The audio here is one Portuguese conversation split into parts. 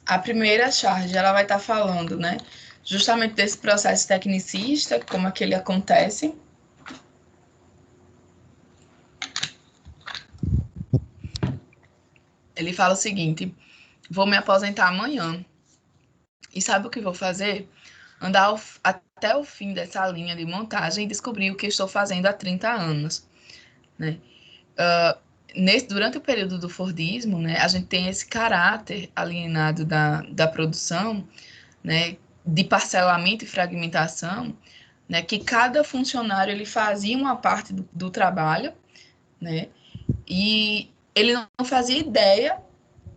A primeira charge, ela vai estar falando, né, justamente desse processo tecnicista, como é que ele acontece. Ele fala o seguinte: vou me aposentar amanhã. E sabe o que vou fazer? Andar até o fim dessa linha de montagem e descobrir o que estou fazendo há 30 anos, né? Durante o período do Fordismo, né, a gente tem esse caráter alienado da produção, né, de parcelamento e fragmentação, né, que cada funcionário ele fazia uma parte do trabalho, né, e ele não fazia ideia,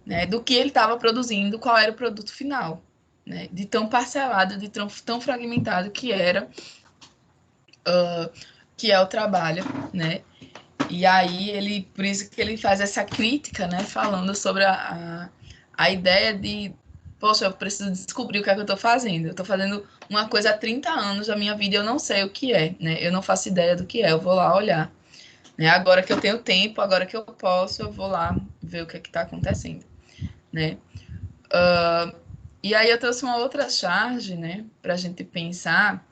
né, do que ele estava produzindo, qual era o produto final, né, de tão parcelado, de tão fragmentado que é o trabalho, né. E aí ele, por isso que ele faz essa crítica, né, falando sobre a ideia de, poxa, eu preciso descobrir o que é que eu estou fazendo. Eu estou fazendo uma coisa há 30 anos da minha vida e eu não sei o que é, né? Eu não faço ideia do que é, eu vou lá olhar. Né? Agora que eu tenho tempo, agora que eu posso, eu vou lá ver o que é que está acontecendo, né? E aí eu trouxe uma outra charge, né, para a gente pensar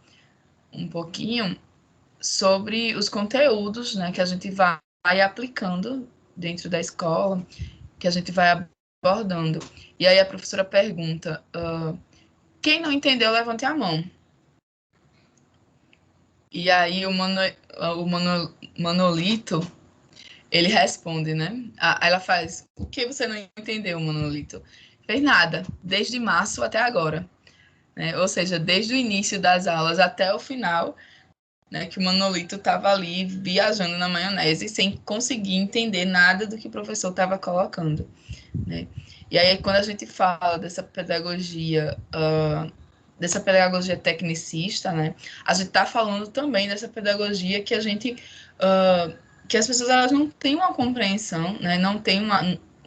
um pouquinho sobre os conteúdos, né, que a gente vai aplicando dentro da escola, que a gente vai abordando. E aí a professora pergunta, quem não entendeu, levante a mão. E aí Manolito, ele responde, né? Ela faz, o que você não entendeu, Manolito? Fez nada, desde março até agora. Né? Ou seja, desde o início das aulas até o final, né, que o Manolito estava ali viajando na maionese sem conseguir entender nada do que o professor estava colocando. Né? E aí, quando a gente fala dessa pedagogia tecnicista, né, a gente está falando também dessa pedagogia que a gente, que as pessoas elas não têm uma compreensão, né, não têm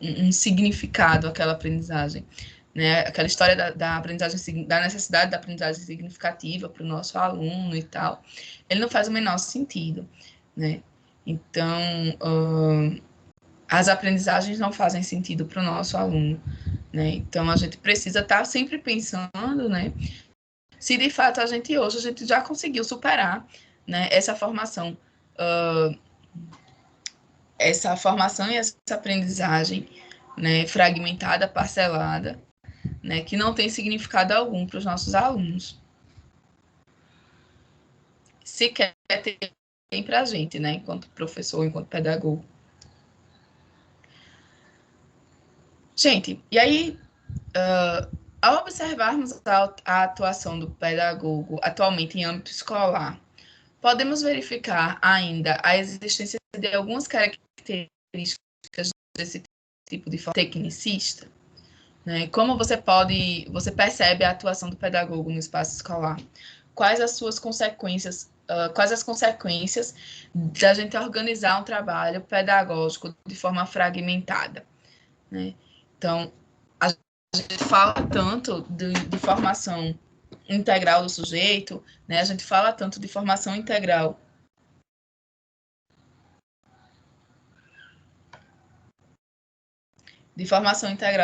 um significado aquela aprendizagem. Né, aquela história da aprendizagem, da necessidade da aprendizagem significativa para o nosso aluno e tal, ele não faz o menor sentido, né? Então, as aprendizagens não fazem sentido para o nosso aluno, né? Então, a gente precisa estar sempre pensando, né, se de fato a gente já conseguiu superar, né, essa formação e essa aprendizagem, né, fragmentada, parcelada, né, que não tem significado algum para os nossos alunos. Sequer tem para a gente, né, enquanto professor, enquanto pedagogo. Gente, e aí, ao observarmos a atuação do pedagogo atualmente em âmbito escolar, podemos verificar ainda a existência de algumas características desse tipo de tecnicista, né? Como você percebe a atuação do pedagogo no espaço escolar? Quais as suas consequências, quais as consequências da gente organizar um trabalho pedagógico de forma fragmentada, né? Então, a gente fala tanto de formação integral do sujeito, né? A gente fala tanto de formação integral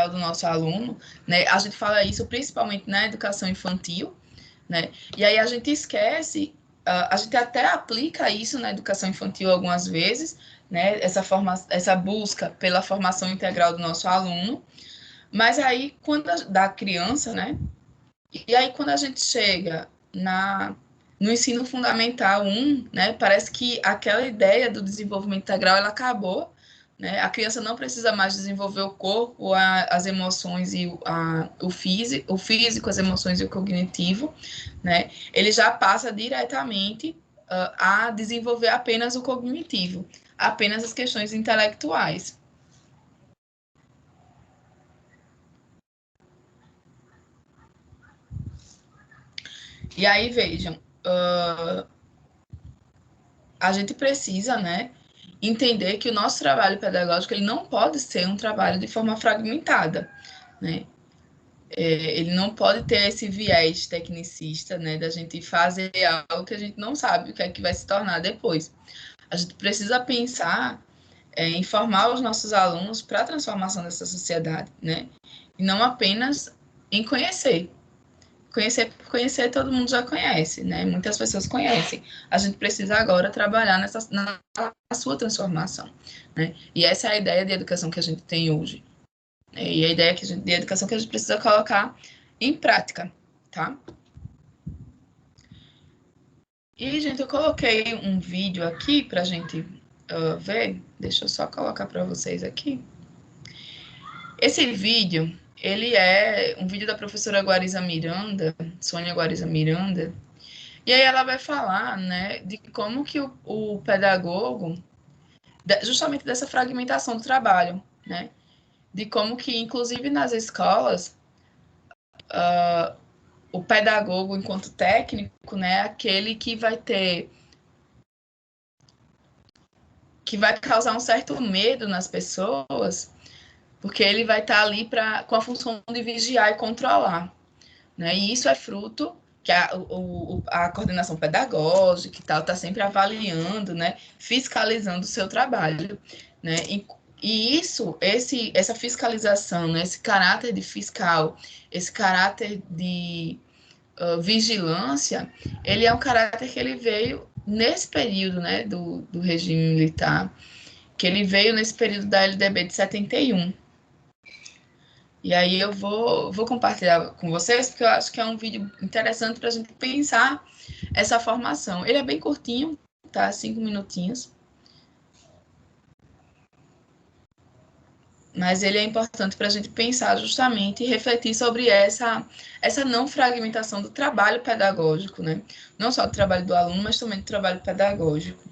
do nosso aluno, né? A gente fala isso principalmente na educação infantil, né? E aí a gente esquece, a gente até aplica isso na educação infantil algumas vezes, né? Essa busca pela formação integral do nosso aluno, mas aí da criança, né? E aí quando a gente chega no ensino fundamental 1, né, parece que aquela ideia do desenvolvimento integral ela acabou, né? A criança não precisa mais desenvolver o corpo, as emoções e o físico, as emoções e o cognitivo, né? Ele já passa diretamente a desenvolver apenas o cognitivo, apenas as questões intelectuais. E aí, vejam, a gente precisa, né, entender que o nosso trabalho pedagógico ele não pode ser um trabalho de forma fragmentada, né? Ele não pode ter esse viés tecnicista, né, da gente fazer algo que a gente não sabe o que é que vai se tornar depois. A gente precisa pensar em formar os nossos alunos para a transformação dessa sociedade, né? E não apenas em conhecer. Conhecer por conhecer, todo mundo já conhece, né? Muitas pessoas conhecem. A gente precisa agora trabalhar na sua transformação, né? E essa é a ideia de educação que a gente tem hoje. E a ideia de educação que a gente precisa colocar em prática, tá? E, gente, eu coloquei um vídeo aqui para a gente ver. Deixa eu só colocar para vocês aqui. Esse vídeo, ele é um vídeo da professora Guariza Miranda, Sônia Guariza Miranda, e aí ela vai falar, né, de como que o pedagogo, justamente dessa fragmentação do trabalho, né, de como que, inclusive nas escolas, o pedagogo, enquanto técnico, né, é aquele que vai causar um certo medo nas pessoas, porque ele vai estar ali com a função de vigiar e controlar, né? E isso é fruto que a coordenação pedagógica e tal está sempre avaliando, né? Fiscalizando o seu trabalho, né? E essa fiscalização, né? Esse caráter de fiscal, esse caráter de vigilância, ele é um caráter que ele veio nesse período, né? Do regime militar, que ele veio nesse período da LDB de 71. E aí eu vou compartilhar com vocês, porque eu acho que é um vídeo interessante para a gente pensar essa formação. Ele é bem curtinho, tá? 5 minutinhos. Mas ele é importante para a gente pensar justamente e refletir sobre essa não fragmentação do trabalho pedagógico, né? Não só do trabalho do aluno, mas também do trabalho pedagógico.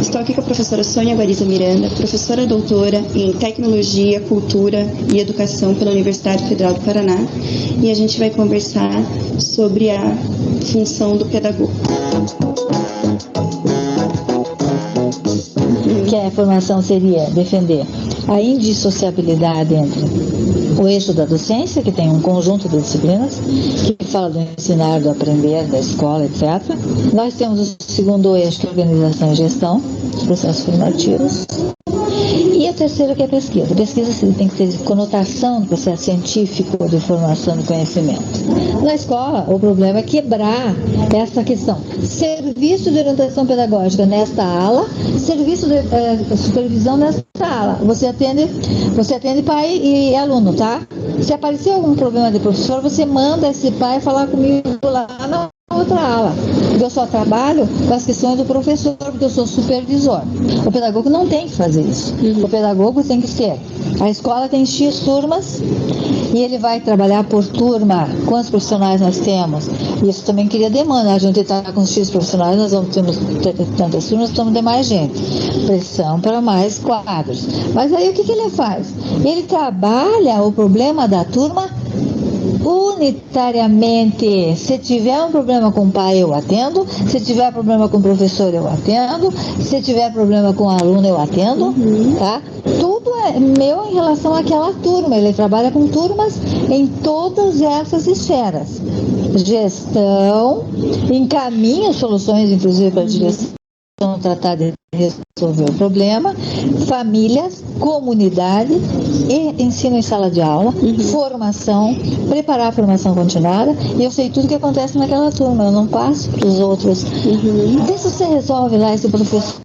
Estou aqui com a professora Sônia Guariza Miranda, professora doutora em Tecnologia, Cultura e Educação pela Universidade Federal do Paraná, e a gente vai conversar sobre a função do pedagogo. Que a formação seria defender a indissociabilidade entre o eixo da docência, que tem um conjunto de disciplinas, que fala do ensinar, do aprender, da escola, etc. Nós temos o segundo eixo, que é a organização e gestão, os processos formativos. E a terceira, que é a pesquisa. A pesquisa tem que ter conotação do processo científico de formação do conhecimento. Na escola, o problema é quebrar essa questão. Serviço de orientação pedagógica nesta ala, serviço de supervisão nesta ala. Você atende pai e aluno, tá? Se aparecer algum problema de professor, você manda esse pai falar comigo lá na outra ala, porque eu só trabalho com as questões do professor, porque eu sou supervisor. O pedagogo não tem que fazer isso. O pedagogo tem que ser, a escola tem X turmas e ele vai trabalhar por turma. Quantos profissionais nós temos? Isso também cria demanda. A gente está com X profissionais, nós vamos ter tantas turmas, precisamos de mais gente. Pressão para mais quadros. Mas aí o que ele faz? Ele trabalha o problema da turma unitariamente. Se tiver um problema com o pai, eu atendo. Se tiver problema com o professor, eu atendo. Se tiver problema com o aluno, eu atendo. Tá? Tudo é meu em relação àquela turma. Ele trabalha com turmas em todas essas esferas. Gestão, encaminha soluções, inclusive, para a direção, tratar de resolver o problema, famílias, comunidade e ensino em sala de aula, formação, preparar a formação continuada, e eu sei tudo que acontece naquela turma, eu não passo para os outros. Vê se você resolve lá esse professor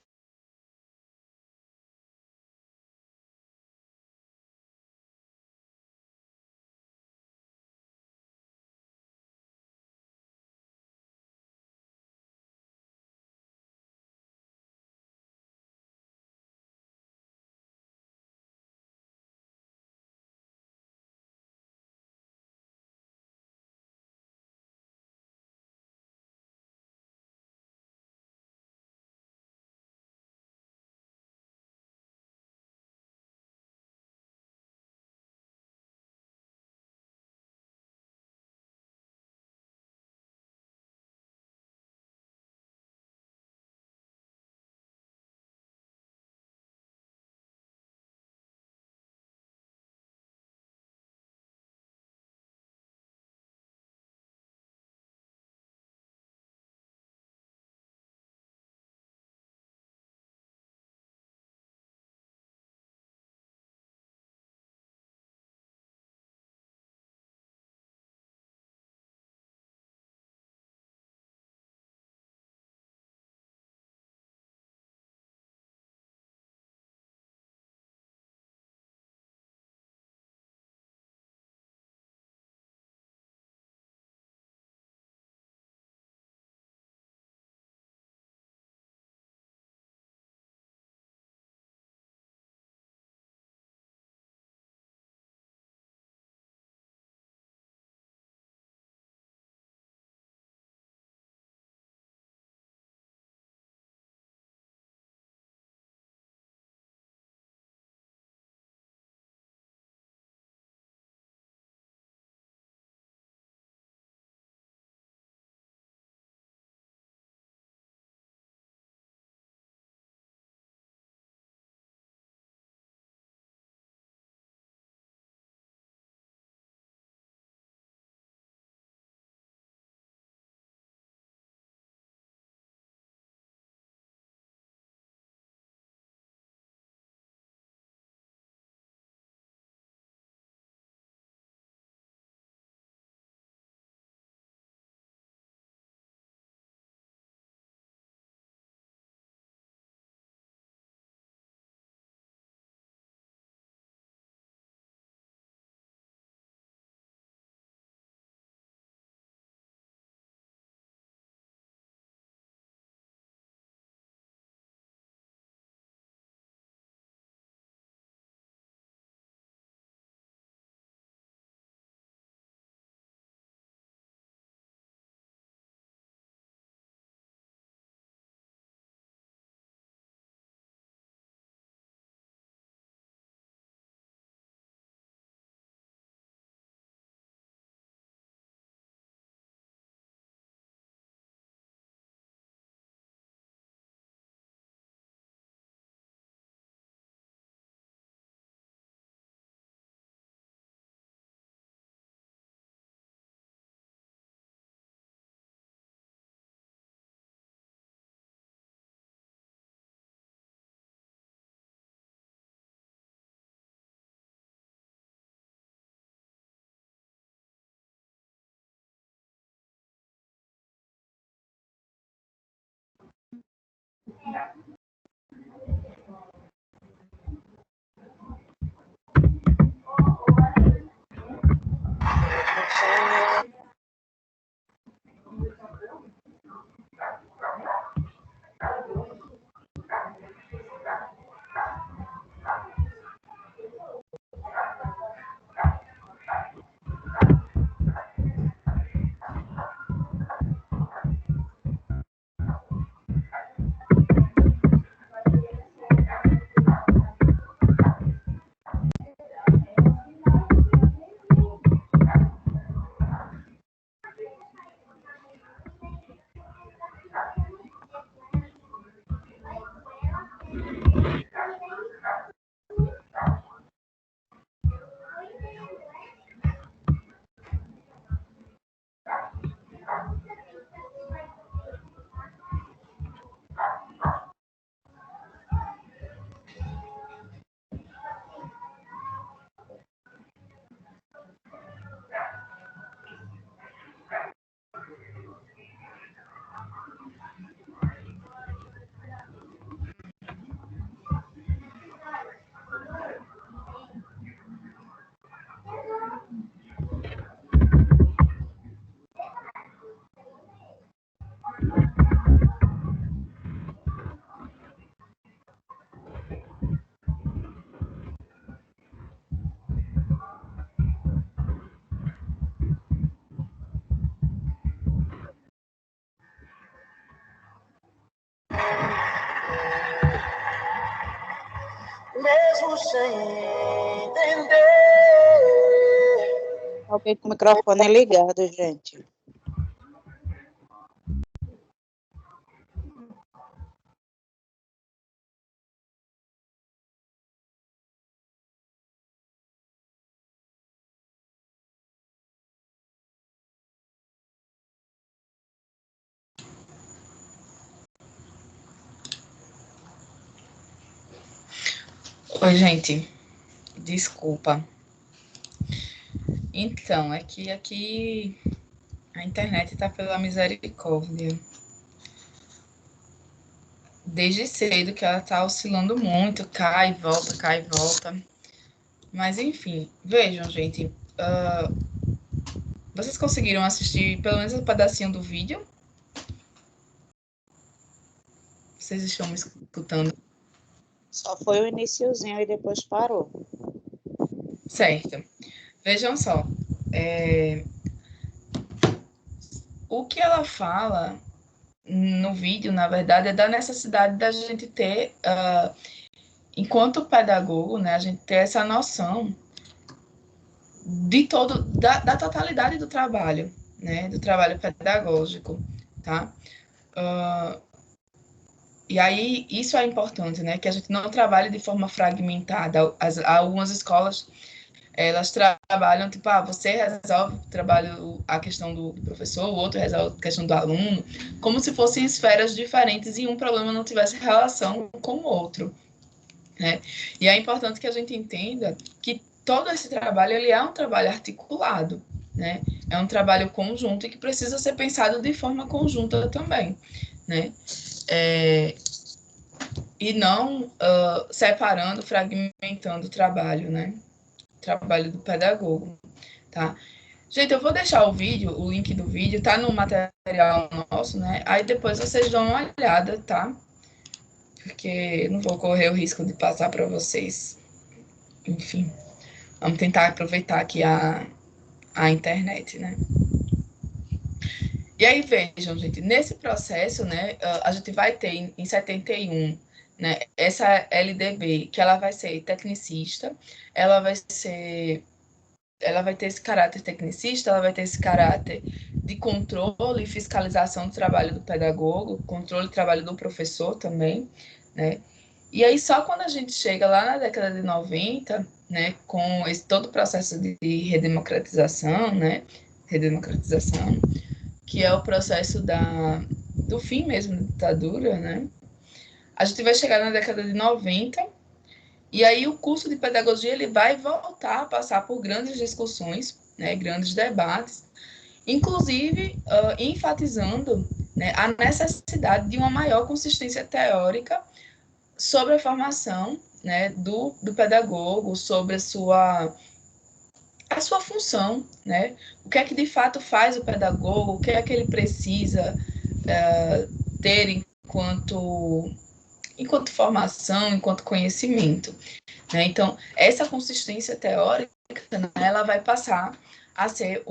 Mesmo sem entender. Alguém com o microfone ligado, gente. Oi, gente. Desculpa. Então, é que aqui a internet tá pela misericórdia. Desde cedo que ela tá oscilando muito, cai e volta, cai e volta. Mas, enfim, vejam, gente. Vocês conseguiram assistir pelo menos um pedacinho do vídeo? Vocês estão me escutando? Só foi o iniciozinho e depois parou. Certo. Vejam só. O que ela fala no vídeo, na verdade, é da necessidade da gente ter, enquanto pedagogo, né, a gente ter essa noção de da totalidade do trabalho, né, do trabalho pedagógico, tá? E aí, isso é importante, né, que a gente não trabalhe de forma fragmentada. Algumas escolas, elas trabalham, tipo, você resolve o trabalho, a questão do professor, o outro resolve a questão do aluno, como se fossem esferas diferentes e um problema não tivesse relação com o outro, né? E é importante que a gente entenda que todo esse trabalho, ele é um trabalho articulado, né? É um trabalho conjunto e que precisa ser pensado de forma conjunta também, né? E não separando, fragmentando o trabalho, né? Trabalho do pedagogo, tá? Gente, eu vou deixar o vídeo, o link do vídeo, tá no material nosso, né? Aí depois vocês dão uma olhada, tá? Porque não vou correr o risco de passar para vocês. Enfim, vamos tentar aproveitar aqui a internet, né? E aí, vejam, gente, nesse processo, né, a gente vai ter em 71, né, essa LDB, que ela vai ser tecnicista, ela vai ter esse caráter tecnicista, ela vai ter esse caráter de controle e fiscalização do trabalho do pedagogo, controle do trabalho do professor também, né? E aí, só quando a gente chega lá na década de 90, né, com todo o processo de redemocratização, né, que é o processo do fim mesmo da ditadura, né, a gente vai chegar na década de 90, e aí o curso de pedagogia ele vai voltar a passar por grandes discussões, né, grandes debates, inclusive enfatizando né, a necessidade de uma maior consistência teórica sobre a formação, né, do pedagogo, sobre a sua função, né? O que é que de fato faz o pedagogo, o que é que ele precisa ter enquanto formação, enquanto conhecimento, né? Então, essa consistência teórica, né, ela vai passar a ser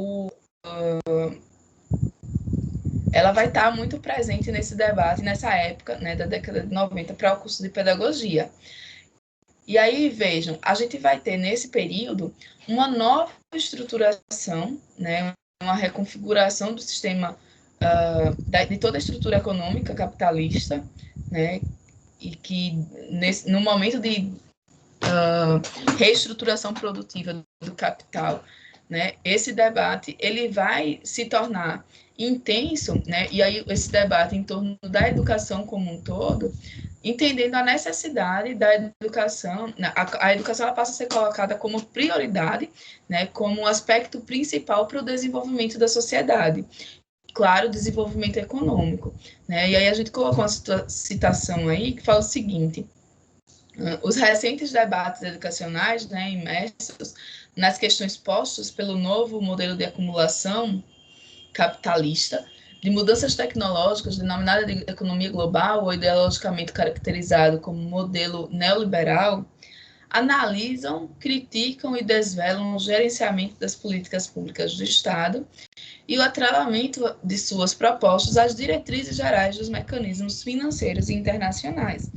ela vai estar muito presente nesse debate, nessa época, né, da década de 90, para o curso de pedagogia. E aí, vejam, a gente vai ter nesse período uma nova estruturação, né, uma reconfiguração do sistema, de toda a estrutura econômica capitalista, né, e que no momento de reestruturação produtiva do capital, né, esse debate ele vai se tornar intenso, né, e aí esse debate em torno da educação como um todo, entendendo a necessidade da educação, a educação ela passa a ser colocada como prioridade, né, como um aspecto principal para o desenvolvimento da sociedade. Claro, desenvolvimento econômico, né? E aí a gente colocou uma citação aí que fala o seguinte: os recentes debates educacionais, né, imersos nas questões postas pelo novo modelo de acumulação capitalista, de mudanças tecnológicas, denominada de economia global ou ideologicamente caracterizado como modelo neoliberal, analisam, criticam e desvelam o gerenciamento das políticas públicas do Estado e o atrelamento de suas propostas às diretrizes gerais dos mecanismos financeiros internacionais.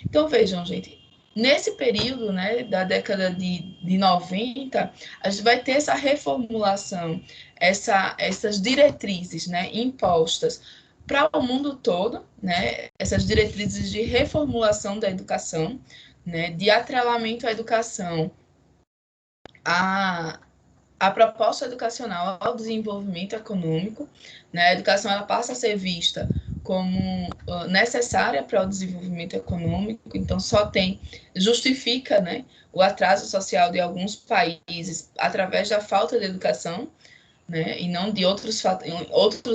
Então, vejam, gente, nesse período, né, da década de 90, a gente vai ter essa reformulação, essas diretrizes, né, impostas para o mundo todo, né, essas diretrizes de reformulação da educação, né, de atrelamento à educação, a proposta educacional ao desenvolvimento econômico, né, a educação ela passa a ser vista como necessária para o desenvolvimento econômico, então justifica, né, o atraso social de alguns países através da falta de educação, né, e não de outros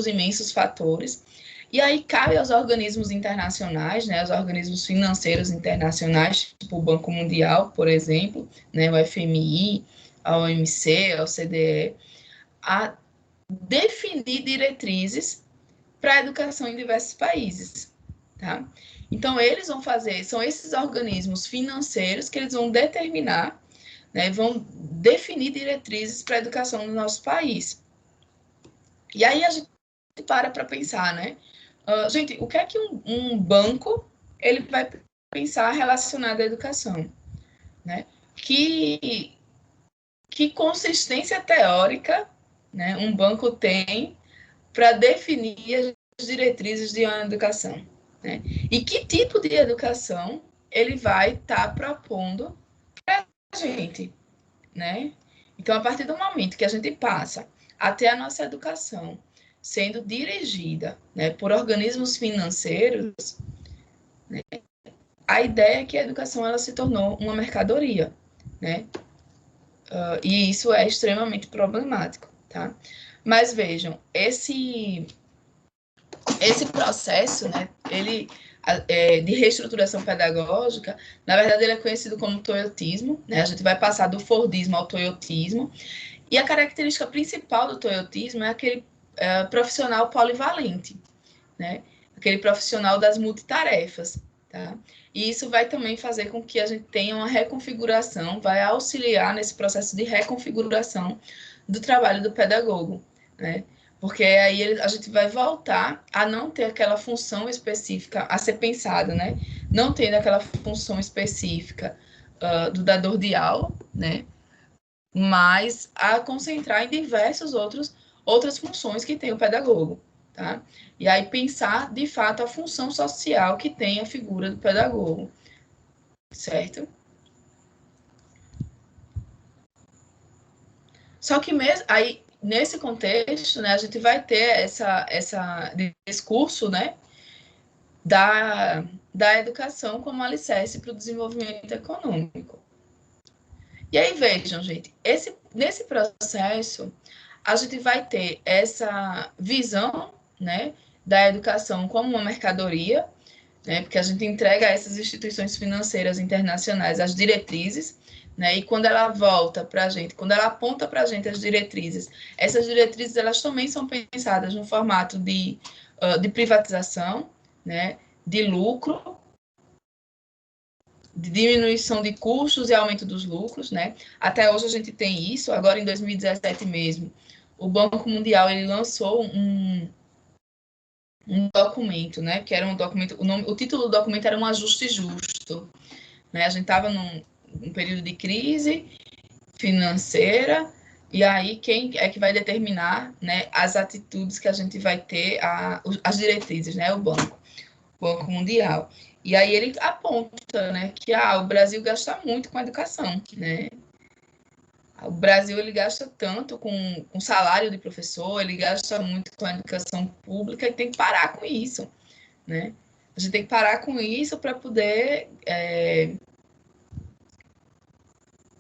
imensos fatores. E aí cabe aos organismos internacionais, né, aos organismos financeiros internacionais, tipo o Banco Mundial, por exemplo, né, o FMI, a OMC, a OCDE, a definir diretrizes para a educação em diversos países, tá? Então, eles vão fazer, são esses organismos financeiros que eles vão determinar, né, vão definir diretrizes para a educação no nosso país. E aí a gente para pensar, né? Gente, o que é que um banco ele vai pensar relacionado à educação, né? Que consistência teórica, né, um banco tem para definir as diretrizes de uma educação, né? E que tipo de educação ele vai estar propondo para a gente, né? Então, a partir do momento que a gente passa a ter a nossa educação sendo dirigida, né, por organismos financeiros, né, a ideia é que a educação ela se tornou uma mercadoria, né? E isso é extremamente problemático, tá? Mas vejam, esse processo, né, de reestruturação pedagógica, na verdade ele é conhecido como toyotismo, né? A gente vai passar do fordismo ao toyotismo, e a característica principal do toyotismo é aquele profissional polivalente, né? Aquele profissional das multitarefas, tá? E isso vai também fazer com que a gente tenha uma reconfiguração, vai auxiliar nesse processo de reconfiguração do trabalho do pedagogo, né? Porque aí a gente vai voltar a não ter aquela função específica a ser pensada, né? Não tendo aquela função específica do dador de aula, né? Mas a concentrar em diversas outras funções que tem o pedagogo, tá? E aí pensar, de fato, a função social que tem a figura do pedagogo, certo? Só que mesmo aí, nesse contexto, né, a gente vai ter essa discurso, né, da educação como alicerce para o desenvolvimento econômico. E aí, vejam, gente, nesse processo, a gente vai ter essa visão, né, da educação como uma mercadoria, né, porque a gente entrega a essas instituições financeiras internacionais as diretrizes, né, e quando ela volta para a gente, quando ela aponta para a gente as diretrizes, essas diretrizes elas também são pensadas no formato de privatização, né, de lucro, de diminuição de custos e aumento dos lucros, né? Até hoje a gente tem isso. Agora, em 2017 mesmo, o Banco Mundial ele lançou um documento, né? Que era um documento, o título do documento era um ajuste justo, né? A gente estava num período de crise financeira, e aí quem é que vai determinar, né, as atitudes que a gente vai ter, as diretrizes, né? O Banco Mundial. E aí ele aponta, né, que o Brasil gasta muito com a educação, né? O Brasil ele gasta tanto com salário de professor, ele gasta muito com a educação pública e tem que parar com isso, né? A gente tem que parar com isso para poder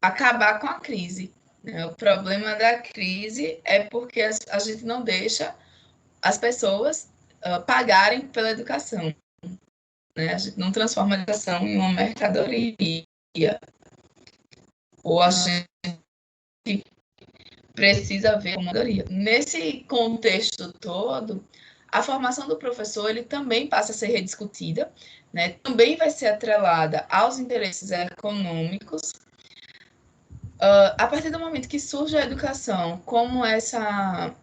acabar com a crise, né? O problema da crise é porque a gente não deixa as pessoas pagarem pela educação, né? A gente não transforma a educação em uma mercadoria, ou a gente precisa ver uma mercadoria. Nesse contexto todo, a formação do professor ele também passa a ser rediscutida, né? Também vai ser atrelada aos interesses econômicos. A partir do momento que surge a educação como essa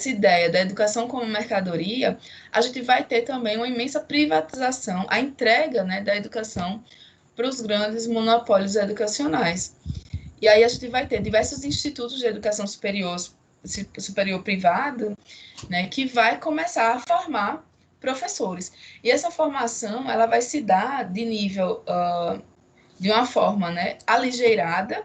ideia da educação como mercadoria, a gente vai ter também uma imensa privatização, a entrega, né, da educação para os grandes monopólios educacionais. E aí a gente vai ter diversos institutos de educação superior privado, né, que vai começar a formar professores. E essa formação ela vai se dar de nível, de uma forma, né, aligeirada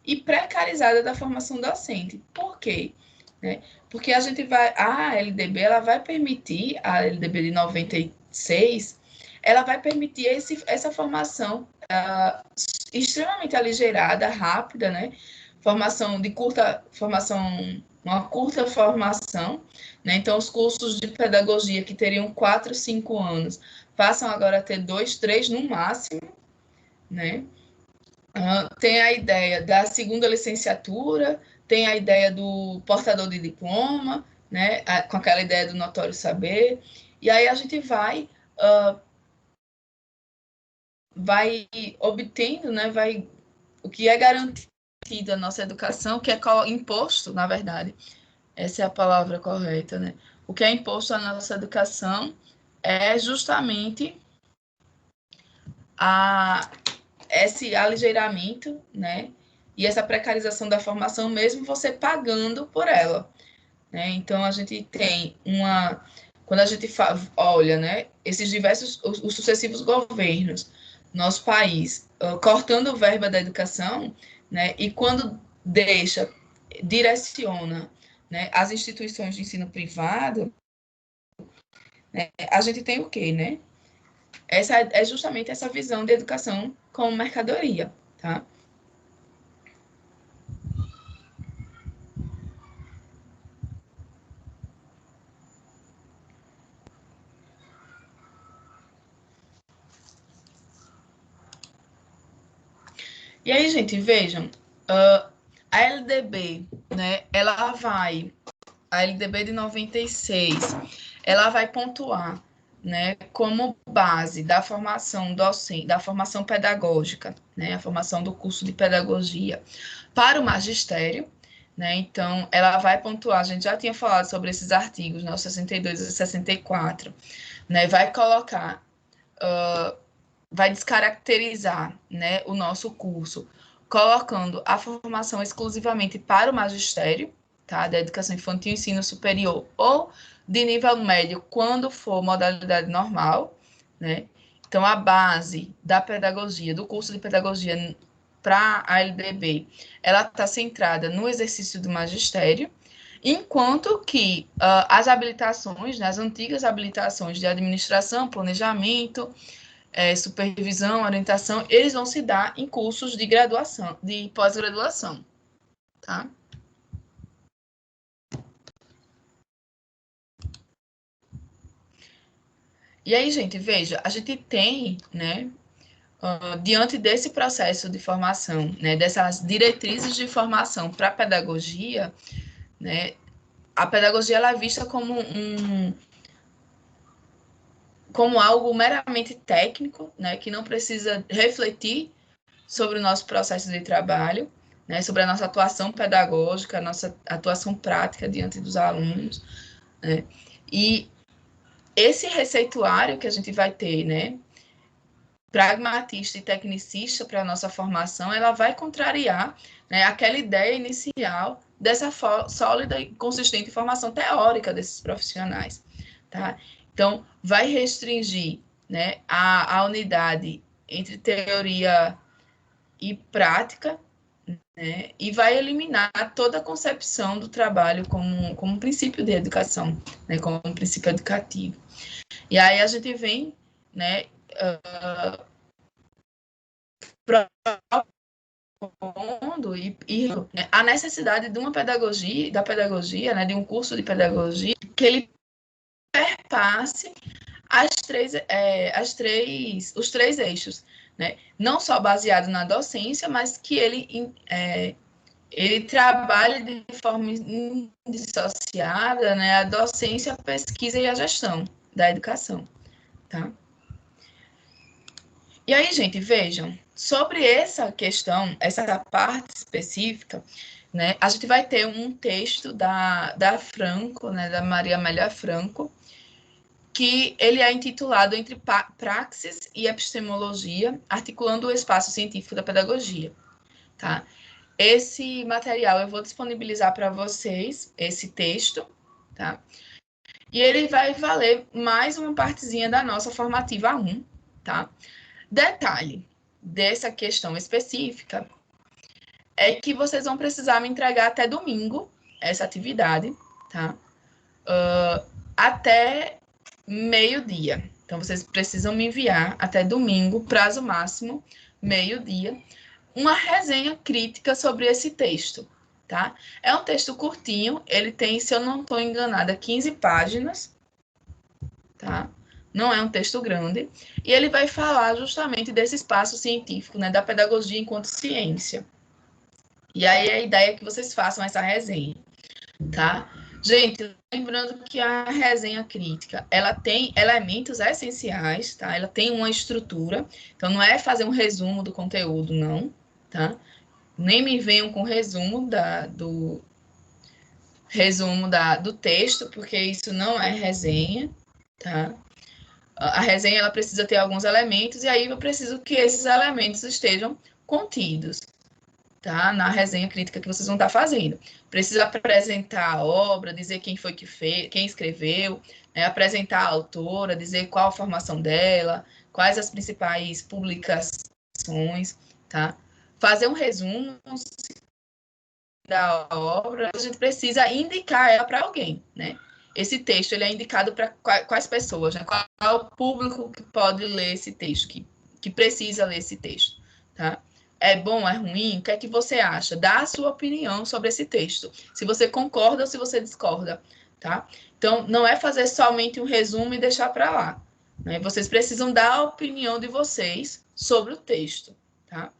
e precarizada da formação docente. Por quê? Né? Porque a gente vai, a LDB ela vai permitir, a LDB de 96, ela vai permitir essa formação extremamente aligeirada, rápida, né? Uma curta formação, né? Então, os cursos de pedagogia que teriam 4, 5 anos passam agora a ter 2, 3 no máximo, né? Tem a ideia da segunda licenciatura, tem a ideia do portador de diploma, né? Com aquela ideia do notório saber, e aí a gente vai obtendo, né? O que é garantido à nossa educação, que é imposto, na verdade, essa é a palavra correta, né? O que é imposto à nossa educação é justamente esse aligeiramento, né? E essa precarização da formação, mesmo você pagando por ela, né? Então, a gente tem quando a gente olha, né, esses os sucessivos governos, nosso país, cortando verba da educação, né, e quando direciona, né, as instituições de ensino privado, né, a gente tem o quê, né? Essa é justamente essa visão de educação como mercadoria, tá? E aí, gente, vejam, a LDB, né, a LDB de 96, ela vai pontuar, né, como base da formação docente, da formação pedagógica, né, a formação do curso de pedagogia para o magistério, né, então ela vai pontuar, a gente já tinha falado sobre esses artigos, né, os 62 e 64, né, vai colocar, vai descaracterizar, né, o nosso curso, colocando a formação exclusivamente para o magistério, tá, da educação infantil e ensino superior, ou de nível médio, quando for modalidade normal, né? Então, a base da pedagogia, do curso de pedagogia para a LDB, ela está centrada no exercício do magistério, enquanto que as habilitações, né, as antigas habilitações de administração, planejamento, supervisão, orientação, eles vão se dar em cursos de graduação, de pós-graduação, tá? E aí, gente, veja, a gente tem, né, diante desse processo de formação, né, dessas diretrizes de formação para a pedagogia, né, a pedagogia ela é vista como algo meramente técnico, né, que não precisa refletir sobre o nosso processo de trabalho, né, sobre a nossa atuação pedagógica, a nossa atuação prática diante dos alunos, né, e esse receituário que a gente vai ter, né, pragmatista e tecnicista para a nossa formação, ela vai contrariar, né, aquela ideia inicial dessa sólida e consistente formação teórica desses profissionais, tá? Então, vai restringir, né, a unidade entre teoria e prática, né, e vai eliminar toda a concepção do trabalho como um princípio de educação, né, como um princípio educativo. E aí a gente vem, né, propondo né, a necessidade de uma pedagogia, da pedagogia, né, de um curso de pedagogia, que ele perpasse os três eixos, né? Não só baseado na docência, mas que ele trabalhe de forma indissociada, né, a docência, a pesquisa e a gestão da educação, tá? E aí, gente, vejam, sobre essa questão, essa parte específica, né, a gente vai ter um texto da Franco, né, da Maria Amélia Franco, que ele é intitulado Entre Praxis e Epistemologia, articulando o espaço científico da pedagogia, tá? Esse material eu vou disponibilizar para vocês, esse texto, tá? E ele vai valer mais uma partezinha da nossa formativa 1, tá? Detalhe dessa questão específica é que vocês vão precisar me entregar até domingo essa atividade, tá? Até meio-dia. Então, vocês precisam me enviar até domingo, prazo máximo, meio-dia, uma resenha crítica sobre esse texto, tá? É um texto curtinho, ele tem, se eu não estou enganada, 15 páginas, tá? Não é um texto grande, e ele vai falar justamente desse espaço científico, né, da pedagogia enquanto ciência. E aí a ideia é que vocês façam essa resenha, tá? Gente, lembrando que a resenha crítica, ela tem elementos essenciais, tá? Ela tem uma estrutura, então não é fazer um resumo do conteúdo, não, tá? Nem me venham com resumo do texto, porque isso não é resenha, tá? A resenha ela precisa ter alguns elementos, e aí eu preciso que esses elementos estejam contidos, tá? Na resenha crítica que vocês vão estar fazendo. Precisa apresentar a obra, dizer quem foi que fez, quem escreveu, né? Apresentar a autora, dizer qual a formação dela, quais as principais publicações, tá? Fazer um resumo da obra, a gente precisa indicar ela para alguém, né? Esse texto ele é indicado para quais pessoas, né? Qual é o público que pode ler esse texto, que precisa ler esse texto, tá? É bom, é ruim? O que é que você acha? Dá a sua opinião sobre esse texto. Se você concorda ou se você discorda, tá? Então, não é fazer somente um resumo e deixar para lá, né? Vocês precisam dar a opinião de vocês sobre o texto, tá?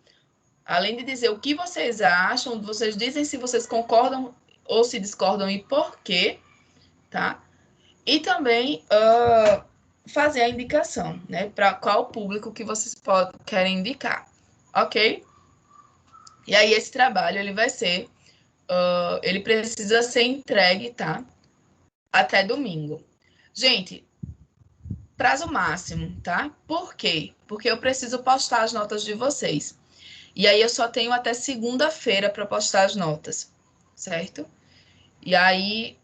Além de dizer o que vocês acham, vocês dizem se vocês concordam ou se discordam e por quê, tá? E também fazer a indicação, né? Para qual público que vocês querem indicar, ok? E aí esse trabalho, ele vai ser, ele precisa ser entregue, tá? Até domingo. Gente, prazo máximo, tá? Por quê? Porque eu preciso postar as notas de vocês. E aí eu só tenho até segunda-feira para postar as notas, certo? E aí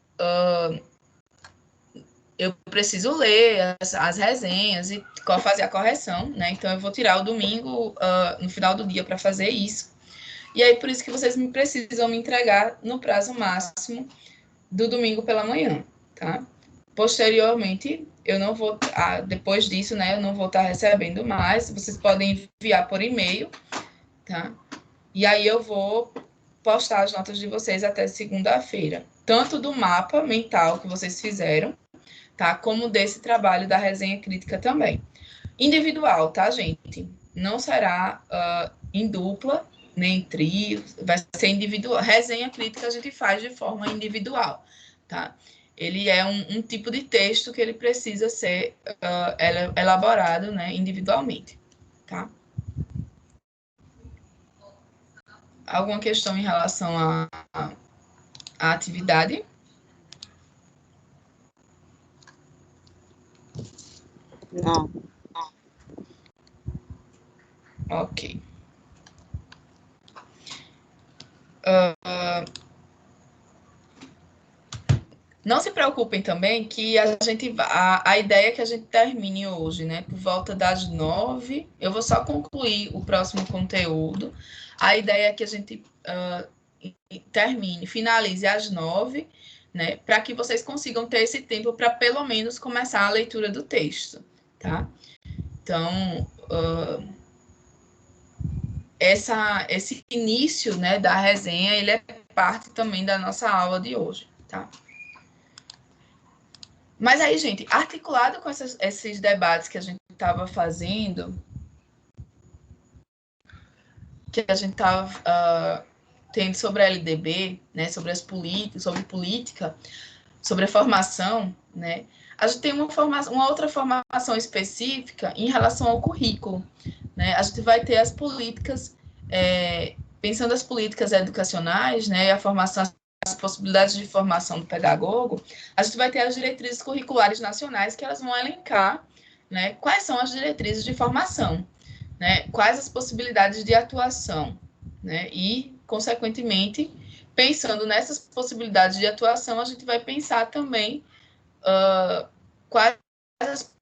eu preciso ler as resenhas e fazer a correção, né? Então eu vou tirar o domingo no final do dia para fazer isso. E aí por isso que vocês precisam me entregar no prazo máximo do domingo pela manhã, tá? Posteriormente, eu não vou, depois disso, né, eu não vou estar recebendo mais, vocês podem enviar por e-mail, tá? E aí eu vou postar as notas de vocês até segunda-feira, tanto do mapa mental que vocês fizeram, tá? Como desse trabalho da resenha crítica também. Individual, tá, gente? Não será em dupla, nem em trio, vai ser individual. Resenha crítica a gente faz de forma individual, tá? Ele é um tipo de texto que ele precisa ser elaborado, né, individualmente, tá? Alguma questão em relação à atividade? Não. Ok. Não se preocupem também que a ideia é que a gente termine hoje, né? Por volta das 9. Eu vou só concluir o próximo conteúdo. A ideia é que a gente finalize às 9, né? Para que vocês consigam ter esse tempo para pelo menos começar a leitura do texto, tá? Então, esse início, né, da resenha, ele é parte também da nossa aula de hoje, tá? Mas aí, gente, articulado com esses debates que a gente estava fazendo, que a gente estava tendo sobre a LDB, né, sobre as políticas, sobre política, sobre a formação, né, a gente tem uma outra formação específica em relação ao currículo, né, a gente vai ter as políticas, pensando as políticas educacionais, né, a formação, as possibilidades de formação do pedagogo, a gente vai ter as diretrizes curriculares nacionais que elas vão elencar, né, quais são as diretrizes de formação, né, quais as possibilidades de atuação, né, e, consequentemente, pensando nessas possibilidades de atuação, a gente vai pensar também quais as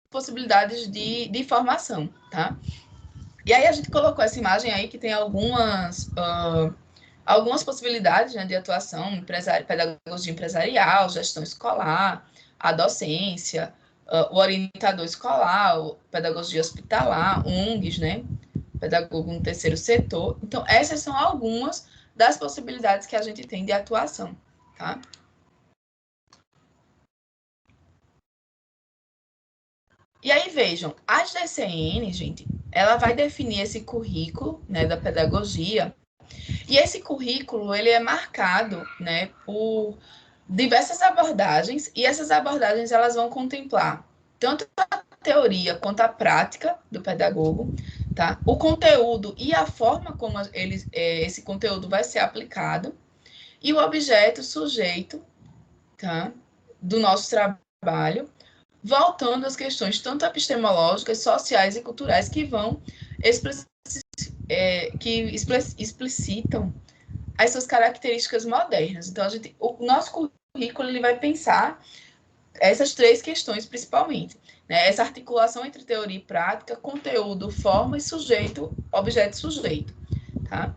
possibilidades de formação, tá? E aí a gente colocou essa imagem aí que tem algumas possibilidades, né, de atuação, pedagogia empresarial, gestão escolar, a docência, o orientador escolar, pedagogia hospitalar, ONGs, né, pedagogo no terceiro setor. Então, essas são algumas das possibilidades que a gente tem de atuação, tá? E aí, vejam, as DCN, gente, ela vai definir esse currículo, né, da pedagogia, e esse currículo, ele é marcado, né, por diversas abordagens, e essas abordagens, elas vão contemplar tanto a teoria quanto a prática do pedagogo, tá? O conteúdo e a forma como esse conteúdo vai ser aplicado, e o objeto, sujeito, tá? Do nosso trabalho, voltando às questões tanto epistemológicas, sociais e culturais que vão explicitam as suas características modernas. Então, o nosso currículo ele vai pensar essas três questões principalmente, né? Essa articulação entre teoria e prática, conteúdo, forma e sujeito, objeto e sujeito, tá?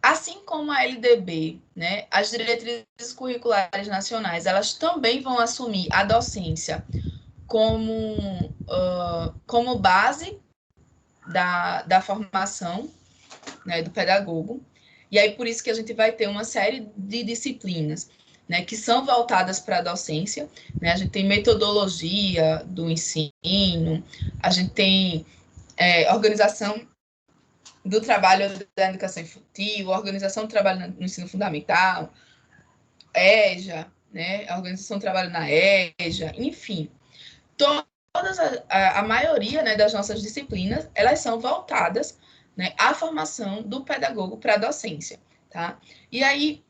Assim como a LDB, né, as diretrizes curriculares nacionais, elas também vão assumir a docência como base da formação, né, do pedagogo. E aí, por isso que a gente vai ter uma série de disciplinas, né, que são voltadas para a docência, né? A gente tem metodologia do ensino, a gente tem organização do trabalho da educação infantil, organização do trabalho no ensino fundamental, EJA, né, a organização do trabalho na EJA, enfim. A maioria, né, das nossas disciplinas, elas são voltadas, né, à formação do pedagogo para a docência, tá? E aí,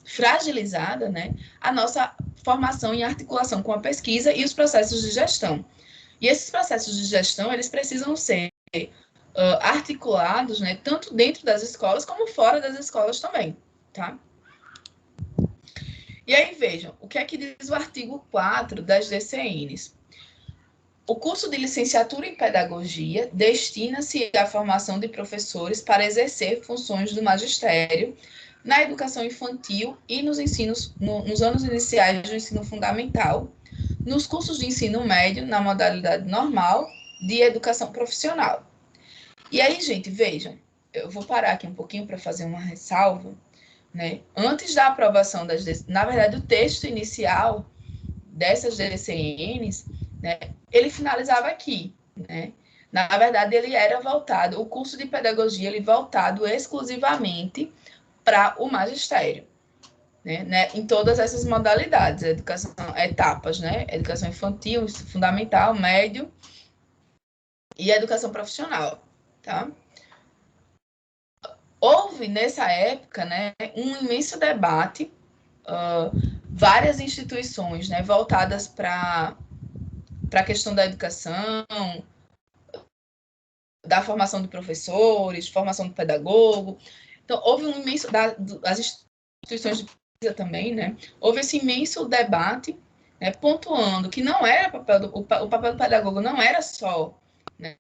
fragilizada, né, a nossa formação em articulação com a pesquisa e os processos de gestão. E esses processos de gestão, eles precisam ser articulados, né, tanto dentro das escolas como fora das escolas também, tá? E aí, vejam, o que é que diz o artigo 4 das DCNs? O curso de licenciatura em pedagogia destina-se à formação de professores para exercer funções do magistério na educação infantil e nos anos iniciais do ensino fundamental, nos cursos de ensino médio, na modalidade normal de educação profissional. E aí, gente, vejam, eu vou parar aqui um pouquinho para fazer uma ressalva, né? Antes da aprovação na verdade, o texto inicial dessas DCNs, né, ele finalizava aqui, né? Na verdade, ele era voltado, o curso de pedagogia, ele voltado exclusivamente para o magistério, né, em todas essas modalidades, educação, etapas, né? Educação infantil, fundamental, médio e educação profissional, tá? Houve, nessa época, né, um imenso debate, várias instituições, né, voltadas para a questão da educação, da formação de professores, formação do pedagogo. Então, houve um imenso, as instituições de pesquisa também, né, houve esse imenso debate, né, pontuando que não era o papel do pedagogo não era só, né,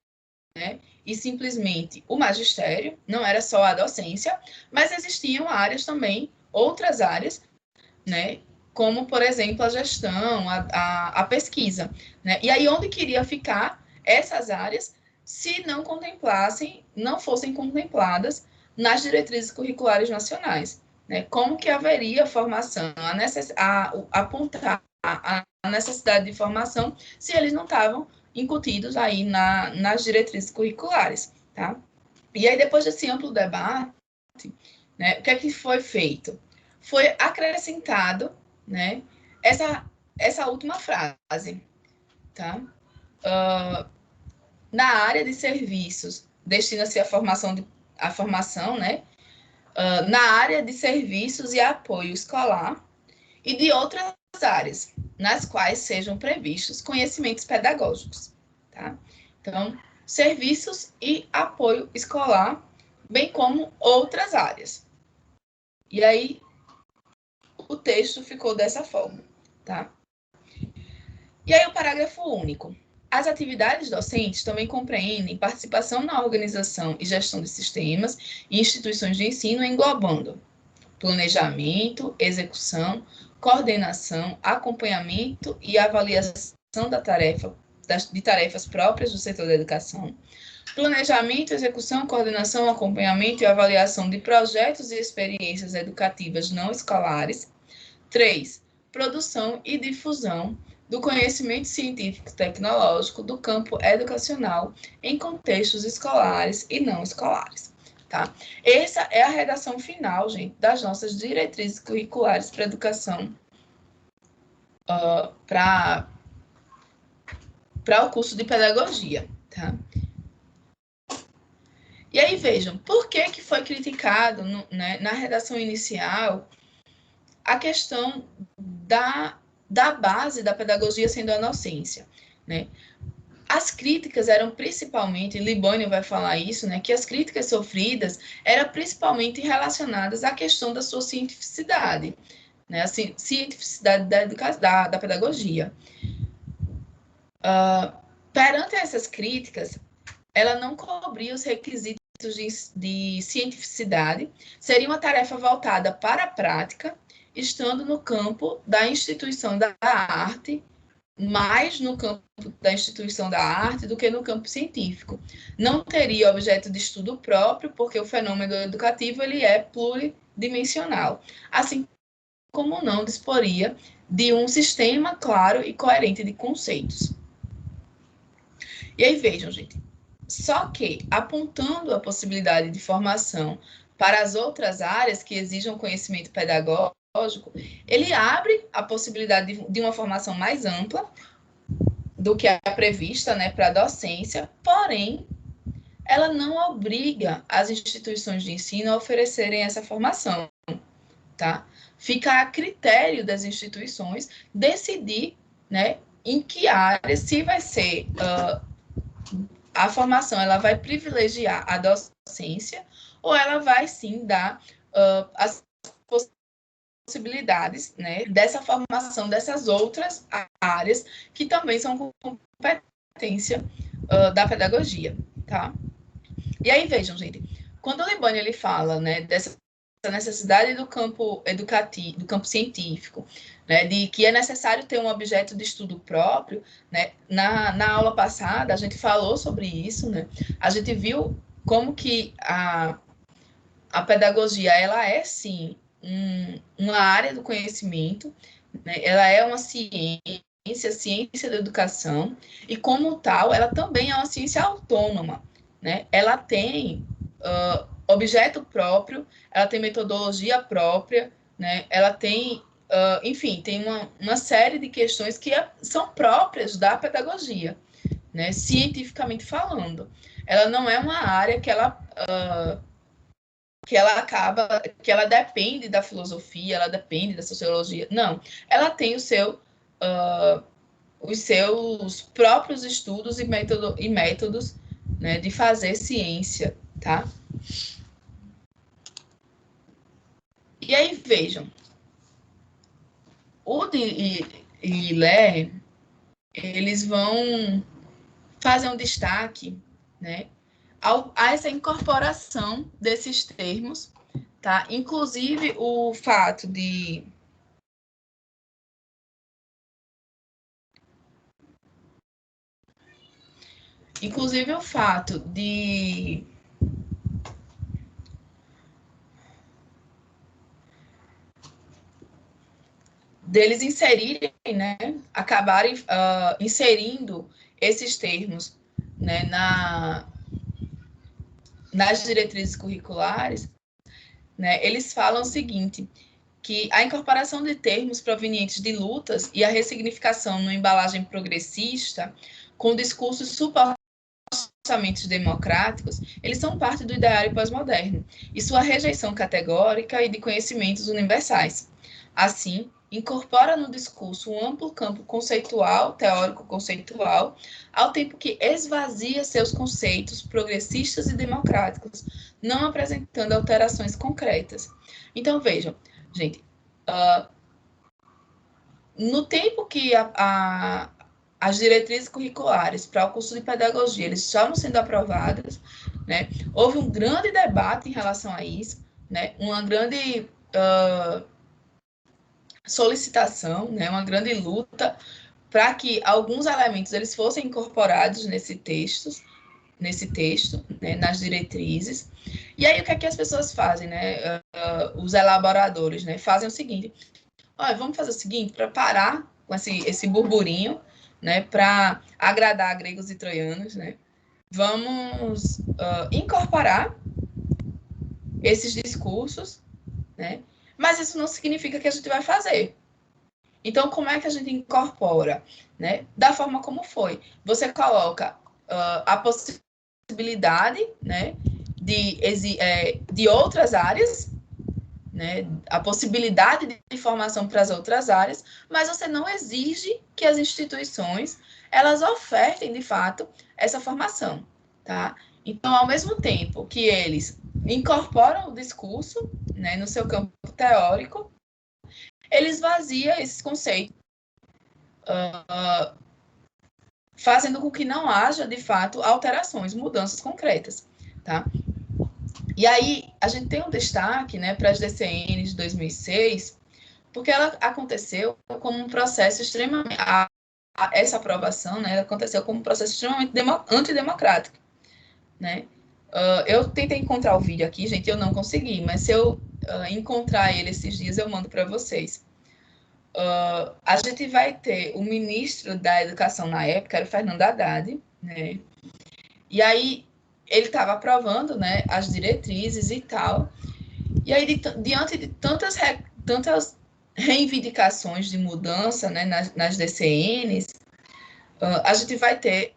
e simplesmente o magistério, não era só a docência, mas existiam áreas também, outras áreas, né, como, por exemplo, a gestão, a pesquisa, né, e aí onde queria ficar essas áreas se não contemplassem, não fossem contempladas nas diretrizes curriculares nacionais, né, como que haveria formação, apontar a necessidade de formação se eles não estavam incutidos aí nas diretrizes curriculares, tá? E aí, depois desse amplo debate, né, o que é que foi feito? Foi acrescentado, né, essa última frase, tá? Na área de serviços, destina-se a formação, né, na área de serviços e apoio escolar e de outras áreas, nas quais sejam previstos conhecimentos pedagógicos, tá? Então, serviços e apoio escolar, bem como outras áreas. E aí, o texto ficou dessa forma, tá? E aí, o parágrafo único. As atividades docentes também compreendem participação na organização e gestão de sistemas e instituições de ensino, englobando planejamento, execução, coordenação, acompanhamento e avaliação de tarefas próprias do setor da educação, planejamento, execução, coordenação, acompanhamento e avaliação de projetos e experiências educativas não escolares. 3. Produção e difusão do conhecimento científico e tecnológico do campo educacional em contextos escolares e não escolares. Tá? Essa é a redação final, gente, das nossas diretrizes curriculares para educação, para o curso de pedagogia. Tá? E aí, vejam, por que foi criticado né, na redação inicial a questão da base da pedagogia sendo a docência, né? As críticas eram principalmente, Libânio vai falar isso, né, que as críticas sofridas eram principalmente relacionadas à questão da sua cientificidade, né, a cientificidade da pedagogia. Perante essas críticas, ela não cobria os requisitos de cientificidade, seria uma tarefa voltada para a prática, estando no campo da instituição da arte, mais no campo da instituição da arte do que no campo científico. Não teria objeto de estudo próprio, porque o fenômeno educativo ele é pluridimensional, assim como não disporia de um sistema claro e coerente de conceitos. E aí, vejam, gente, só que apontando a possibilidade de formação para as outras áreas que exijam conhecimento pedagógico, ele abre a possibilidade de uma formação mais ampla do que é prevista, né, para a docência, porém, ela não obriga as instituições de ensino a oferecerem essa formação, tá? Fica a critério das instituições decidir, né, em que área, se vai ser a formação, ela vai privilegiar a docência ou ela vai, sim, dar as possibilidades, né, dessa formação dessas outras áreas que também são competência da pedagogia, tá? E aí, vejam, gente, quando o Libânio ele fala, né, dessa necessidade do campo educativo, do campo científico, né, de que é necessário ter um objeto de estudo próprio, né, na aula passada a gente falou sobre isso, né, a gente viu como que a pedagogia, ela é, sim, uma área do conhecimento, né? Ela é uma ciência da educação, e como tal, ela também é uma ciência autônoma, né? Ela tem objeto próprio, ela tem metodologia própria, né? Ela tem, enfim, tem uma série de questões que são próprias da pedagogia, né? Cientificamente falando. Ela não é uma área que ela depende da filosofia, ela depende da sociologia. Não, ela tem os seus próprios estudos e métodos, né, de fazer ciência, tá? E aí, vejam, o de Lé, eles vão fazer um destaque, né, a essa incorporação desses termos, tá? Inclusive o fato de deles inserirem, né, acabarem inserindo esses termos, né, nas diretrizes curriculares, né, eles falam o seguinte, que a incorporação de termos provenientes de lutas e a ressignificação numa embalagem progressista, com discursos supostamente democráticos, eles são parte do ideário pós-moderno, e sua rejeição categórica e de conhecimentos universais. Assim, incorpora no discurso um amplo campo conceitual, teórico-conceitual, ao tempo que esvazia seus conceitos progressistas e democráticos, não apresentando alterações concretas. Então, vejam, gente, no tempo que as diretrizes curriculares para o curso de pedagogia eles estavam sendo aprovadas, né, houve um grande debate em relação a isso, né, uma grande solicitação, né, uma grande luta para que alguns elementos eles fossem incorporados nesse texto, né, nas diretrizes. E aí o que é que as pessoas fazem, né? Os elaboradores, né, fazem o seguinte: olha, vamos fazer o seguinte, para parar com esse burburinho, né, para agradar gregos e troianos, né, vamos incorporar esses discursos, né, mas isso não significa que a gente vai fazer. Então, como é que a gente incorpora? Né? Da forma como foi. Você coloca a possibilidade, né, de outras áreas, né, a possibilidade de formação para as outras áreas, mas você não exige que as instituições elas ofertem, de fato, essa formação. Tá? Então, ao mesmo tempo que eles incorporam o discurso, né, no seu campo teórico, eles vaziam esses conceitos, fazendo com que não haja, de fato, alterações, mudanças concretas. Tá? E aí, a gente tem um destaque, né, para as DCNs de 2006, porque ela aconteceu como um processo extremamente... essa aprovação, né, aconteceu como um processo extremamente antidemocrático. Né? Eu tentei encontrar o vídeo aqui, gente, eu não consegui, mas se eu encontrar ele esses dias, eu mando para vocês. A gente vai ter o ministro da Educação na época, era o Fernando Haddad, né? E aí ele estava aprovando, né, as diretrizes e tal. E aí, diante de tantas reivindicações de mudança, né, nas DCNs, a gente vai ter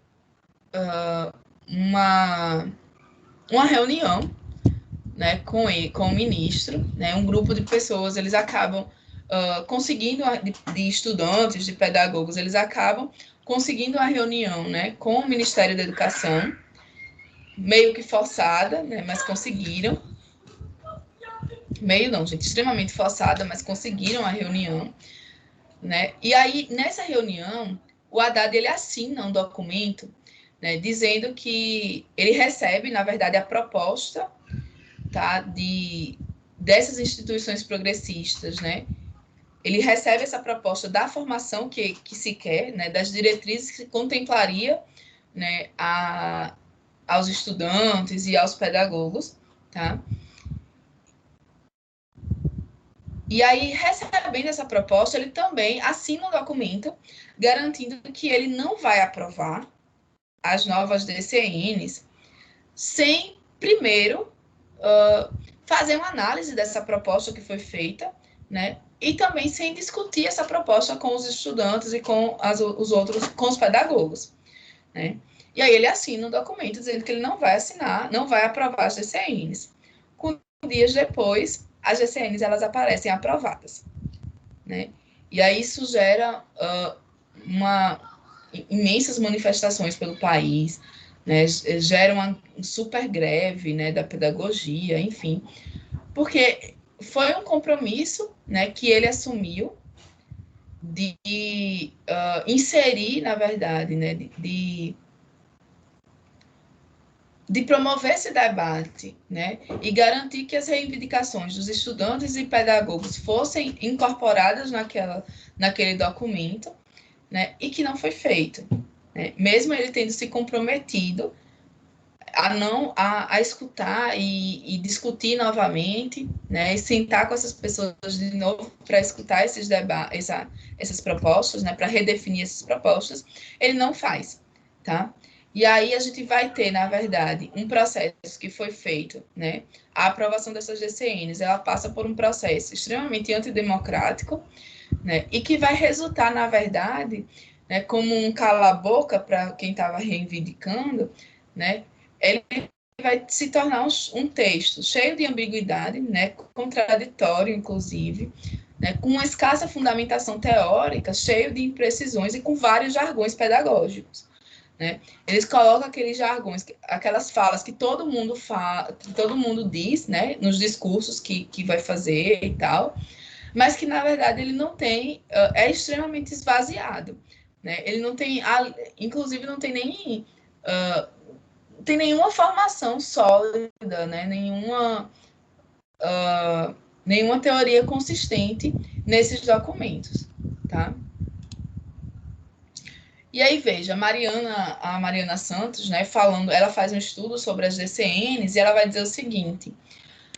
uma reunião, né, com o ministro, né, um grupo de pessoas, eles acabam conseguindo, de estudantes, de pedagogos, eles acabam conseguindo uma reunião, né, com o Ministério da Educação, meio que forçada, né, mas conseguiram. Meio não, gente, extremamente forçada, mas conseguiram a reunião, né? E aí, nessa reunião, o Haddad, ele assina um documento, né, dizendo que ele recebe, na verdade, a proposta, tá, dessas instituições progressistas, né? Ele recebe essa proposta da formação que se quer, né, das diretrizes que contemplaria, né, aos estudantes e aos pedagogos, tá? E aí, recebendo essa proposta, ele também assina um documento garantindo que ele não vai aprovar as novas DCNs sem, primeiro, fazer uma análise dessa proposta que foi feita, né? E também sem discutir essa proposta com os estudantes e com os outros, com os pedagogos, né? E aí ele assina um documento dizendo que ele não vai assinar, não vai aprovar as GCNs. Dias depois, as GCNs elas aparecem aprovadas, né? E aí isso gera imensas manifestações pelo país, né? Gera uma super greve, né, da pedagogia, enfim, porque foi um compromisso, né, que ele assumiu de inserir, na verdade, né, de promover esse debate, né, e garantir que as reivindicações dos estudantes e pedagogos fossem incorporadas naquele documento, né, e que não foi feito, né, mesmo ele tendo se comprometido a escutar e discutir novamente, né, e sentar com essas pessoas de novo para escutar esses debates, essas propostas, né, para redefinir essas propostas, ele não faz, tá? E aí a gente vai ter, na verdade, um processo que foi feito, né? A aprovação dessas GCNs, ela passa por um processo extremamente antidemocrático, né? E que vai resultar, na verdade, né, como um cala-boca para quem estava reivindicando, né? Ele vai se tornar um texto cheio de ambiguidade, né? Contraditório, inclusive, né? Com uma escassa fundamentação teórica, cheio de imprecisões e com vários jargões pedagógicos. Né? Eles colocam aqueles jargões, aquelas falas que todo mundo fala, que todo mundo diz, né, nos discursos que vai fazer e tal, mas que na verdade ele não tem, é extremamente esvaziado, né? Ele não tem, inclusive não tem nem tem nenhuma formação sólida, né? Nenhuma teoria consistente nesses documentos, tá? E aí, veja, a Mariana Santos, né, falando, ela faz um estudo sobre as DCNs e ela vai dizer o seguinte: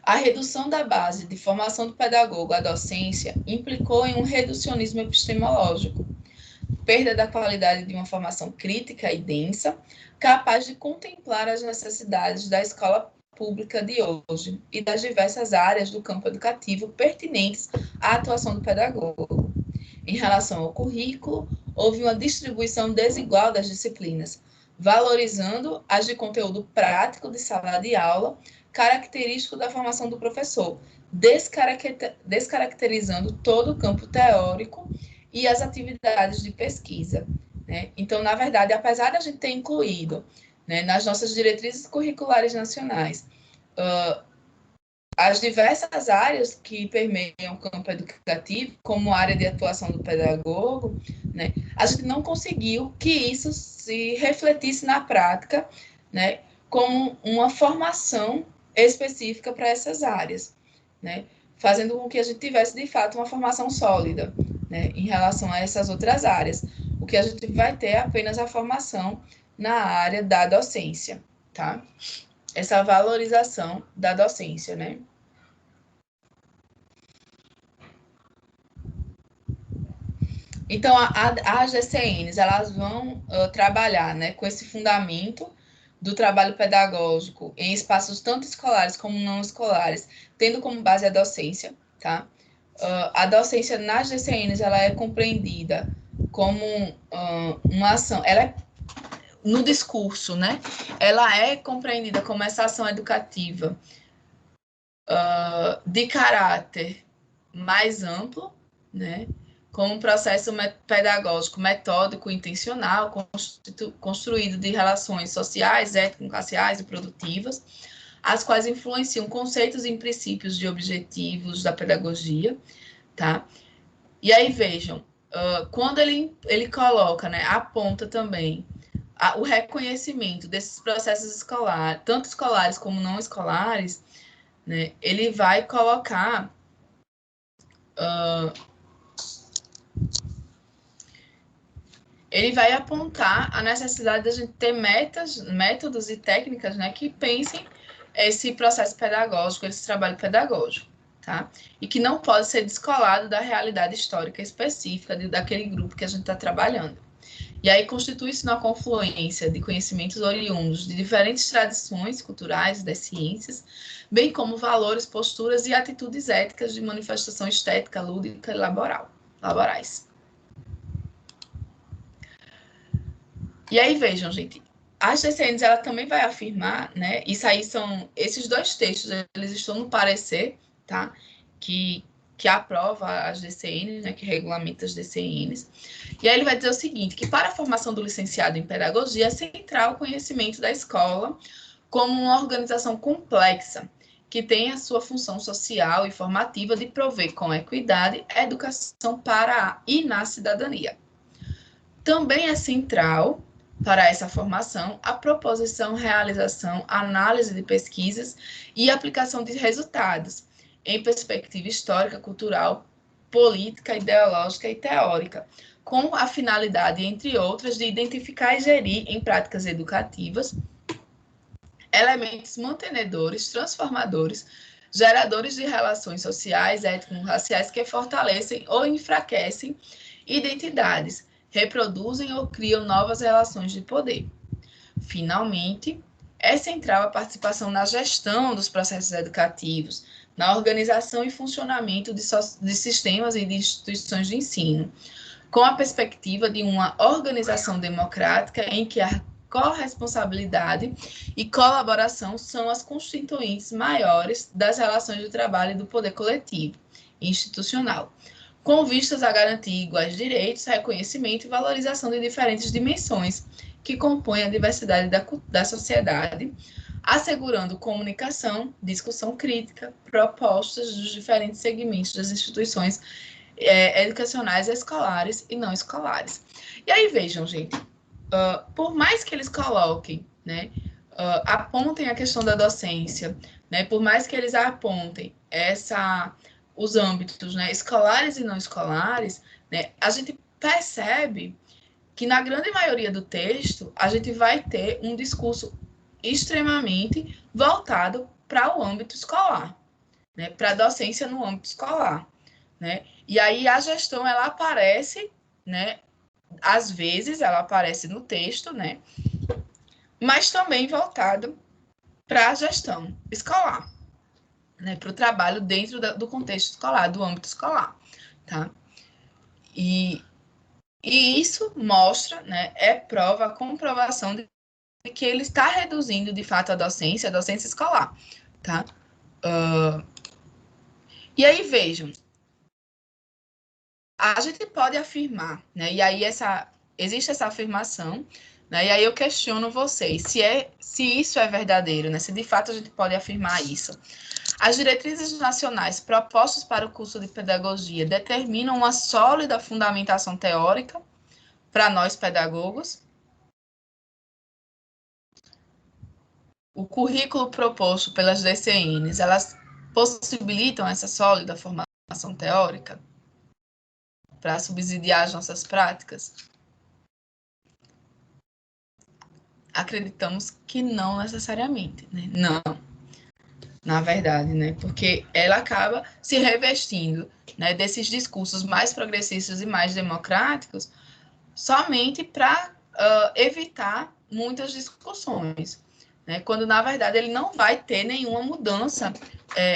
a redução da base de formação do pedagogo à docência implicou em um reducionismo epistemológico, perda da qualidade de uma formação crítica e densa, capaz de contemplar as necessidades da escola pública de hoje e das diversas áreas do campo educativo pertinentes à atuação do pedagogo. Em relação ao currículo, houve uma distribuição desigual das disciplinas, valorizando as de conteúdo prático de sala de aula, característico da formação do professor, descaracterizando todo o campo teórico e as atividades de pesquisa, né? Então, na verdade, apesar de a gente ter incluído, né, nas nossas diretrizes curriculares nacionais as diversas áreas que permeiam o campo educativo, como área de atuação do pedagogo, né, a gente não conseguiu que isso se refletisse na prática, né, como uma formação específica para essas áreas, né, fazendo com que a gente tivesse, de fato, uma formação sólida, né, em relação a essas outras áreas. O que a gente vai ter é apenas a formação na área da docência, tá? Essa valorização da docência, né? Então, as GCNs, elas vão trabalhar, né, com esse fundamento do trabalho pedagógico em espaços tanto escolares como não escolares, tendo como base a docência, tá? A docência nas GCNs, ela é compreendida como uma ação, ela é, no discurso, né, ela é compreendida como essa ação educativa de caráter mais amplo, né, com um processo pedagógico metódico intencional, construído de relações sociais, étnico-raciais e produtivas, as quais influenciam conceitos e princípios de objetivos da pedagogia, tá? E aí, vejam, quando ele coloca, né, aponta também o reconhecimento desses processos escolares, tanto escolares como não escolares, né, ele vai colocar ele vai apontar a necessidade de a gente ter métodos e técnicas, né, que pensem esse processo pedagógico, esse trabalho pedagógico, tá? E que não pode ser descolado da realidade histórica específica daquele grupo que a gente está trabalhando. E aí constitui-se uma confluência de conhecimentos oriundos de diferentes tradições culturais das ciências, bem como valores, posturas e atitudes éticas de manifestação estética, lúdica e laborais. E aí, vejam, gente, as DCNs, ela também vai afirmar, né, esses dois textos, eles estão no parecer, tá, que aprova as DCNs, né, que regulamenta as DCNs, e aí ele vai dizer o seguinte, que para a formação do licenciado em pedagogia é central o conhecimento da escola como uma organização complexa, que tem a sua função social e formativa de prover com equidade a educação para e na cidadania. Também é central para essa formação a proposição, realização, análise de pesquisas e aplicação de resultados em perspectiva histórica, cultural, política, ideológica e teórica, com a finalidade, entre outras, de identificar e gerir em práticas educativas elementos mantenedores, transformadores, geradores de relações sociais, étnico-raciais que fortalecem ou enfraquecem identidades, reproduzem ou criam novas relações de poder. Finalmente, é central a participação na gestão dos processos educativos, na organização e funcionamento de sistemas e de instituições de ensino, com a perspectiva de uma organização democrática em que a corresponsabilidade e colaboração são as constituintes maiores das relações de trabalho e do poder coletivo e institucional, com vistas a garantir iguais direitos, reconhecimento e valorização de diferentes dimensões que compõem a diversidade da sociedade, assegurando comunicação, discussão crítica, propostas dos diferentes segmentos das instituições educacionais escolares e não escolares. E aí, vejam, gente, por mais que eles coloquem, né, apontem a questão da docência, né, por mais que eles apontem os âmbitos, né, escolares e não escolares, né, a gente percebe que na grande maioria do texto a gente vai ter um discurso extremamente voltado para o âmbito escolar, né, para a docência no âmbito escolar, né? E aí a gestão ela aparece, né? Às vezes ela aparece no texto, né? Mas também voltado para a gestão escolar, né? Para o trabalho dentro do contexto escolar, do âmbito escolar, tá? E isso mostra, né? É prova, a comprovação de que ele está reduzindo de fato a docência escolar, tá? E aí vejam, a gente pode afirmar, né? E aí existe essa afirmação, né? E aí eu questiono vocês se isso é verdadeiro, né? Se de fato a gente pode afirmar isso. As diretrizes nacionais propostas para o curso de pedagogia determinam uma sólida fundamentação teórica para nós pedagogos. O currículo proposto pelas DCNs, elas possibilitam essa sólida formação teórica para subsidiar as nossas práticas? Acreditamos que não necessariamente, né? Não, na verdade, né? Porque ela acaba se revestindo, né, desses discursos mais progressistas e mais democráticos somente para evitar muitas discussões, né? Quando, na verdade, ele não vai ter nenhuma mudança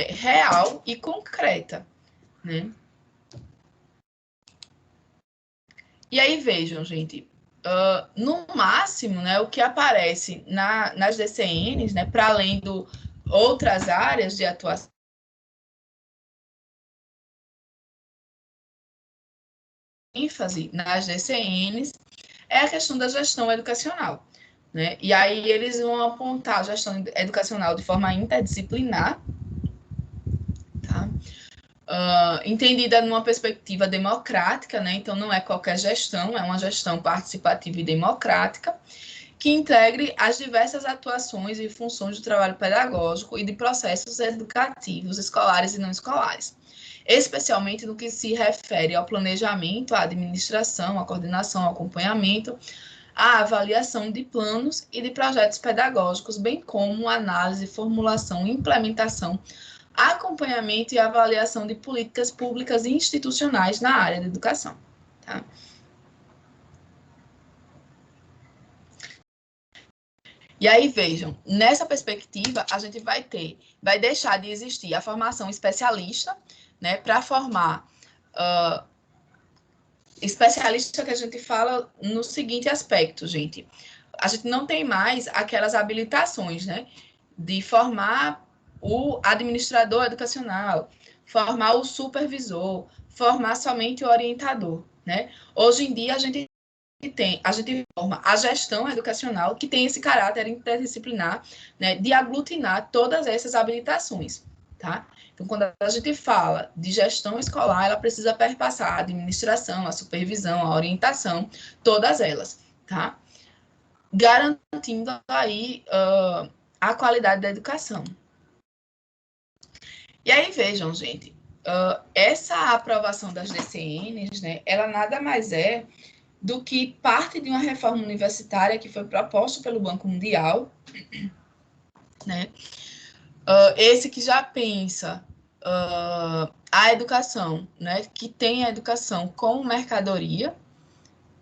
real e concreta, né? E aí, vejam, gente, no máximo, né, o que aparece nas DCNs, né, para além de outras áreas de atuação, ênfase nas DCNs, é a questão da gestão educacional, né? E aí eles vão apontar a gestão educacional de forma interdisciplinar, tá? Entendida numa perspectiva democrática, né? Então não é qualquer gestão, é uma gestão participativa e democrática, que integre as diversas atuações e funções do trabalho pedagógico e de processos educativos, escolares e não escolares. especialmente no que se refere ao planejamento, à administração, à coordenação, ao acompanhamento, à avaliação de planos e de projetos pedagógicos, bem como análise, formulação, implementação, acompanhamento e avaliação de políticas públicas e institucionais na área da educação. Tá? E aí, vejam, nessa perspectiva, a gente vai deixar de existir a formação especialista, né, para formar especialista que a gente fala no seguinte aspecto, gente. A gente não tem mais aquelas habilitações, né, de formar o administrador educacional, formar o supervisor, formar somente o orientador, né? Hoje em dia, a gente forma a gestão educacional, que tem esse caráter interdisciplinar, né, de aglutinar todas essas habilitações, tá? Então, quando a gente fala de gestão escolar, ela precisa perpassar a administração, a supervisão, a orientação, todas elas, tá? Garantindo aí a qualidade da educação. E aí, vejam, gente, essa aprovação das DCNs, né, ela nada mais é do que parte de uma reforma universitária que foi proposta pelo Banco Mundial, né? Esse que já pensa a educação, né? Que tem a educação como mercadoria,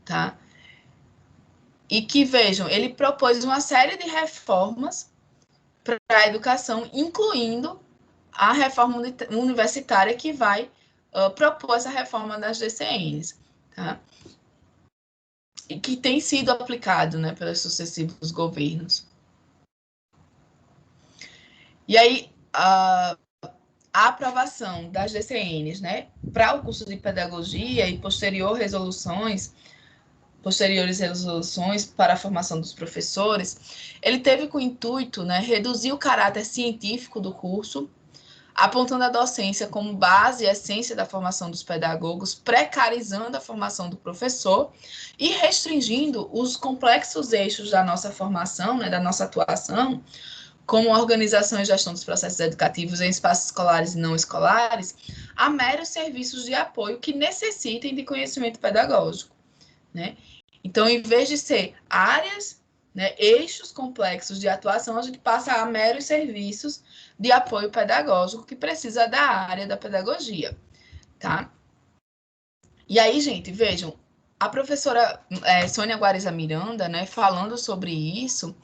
tá? E que, vejam, ele propôs uma série de reformas para a educação, incluindo a reforma universitária que vai propor essa reforma das DCNs, tá? E que tem sido aplicado, né, pelos sucessivos governos. E aí, a aprovação das DCNs, né, para o curso de pedagogia e posteriores resoluções para a formação dos professores, ele teve com o intuito, né, reduzir o caráter científico do curso, apontando a docência como base e essência da formação dos pedagogos, precarizando a formação do professor e restringindo os complexos eixos da nossa formação, né, da nossa atuação, como organização e gestão dos processos educativos em espaços escolares e não escolares, a meros serviços de apoio que necessitem de conhecimento pedagógico, né? Então, em vez de ser áreas, né, eixos complexos de atuação, a gente passa a meros serviços de apoio pedagógico que precisa da área da pedagogia, tá? E aí, gente, vejam, a professora Sônia Guariza Miranda, né, falando sobre isso,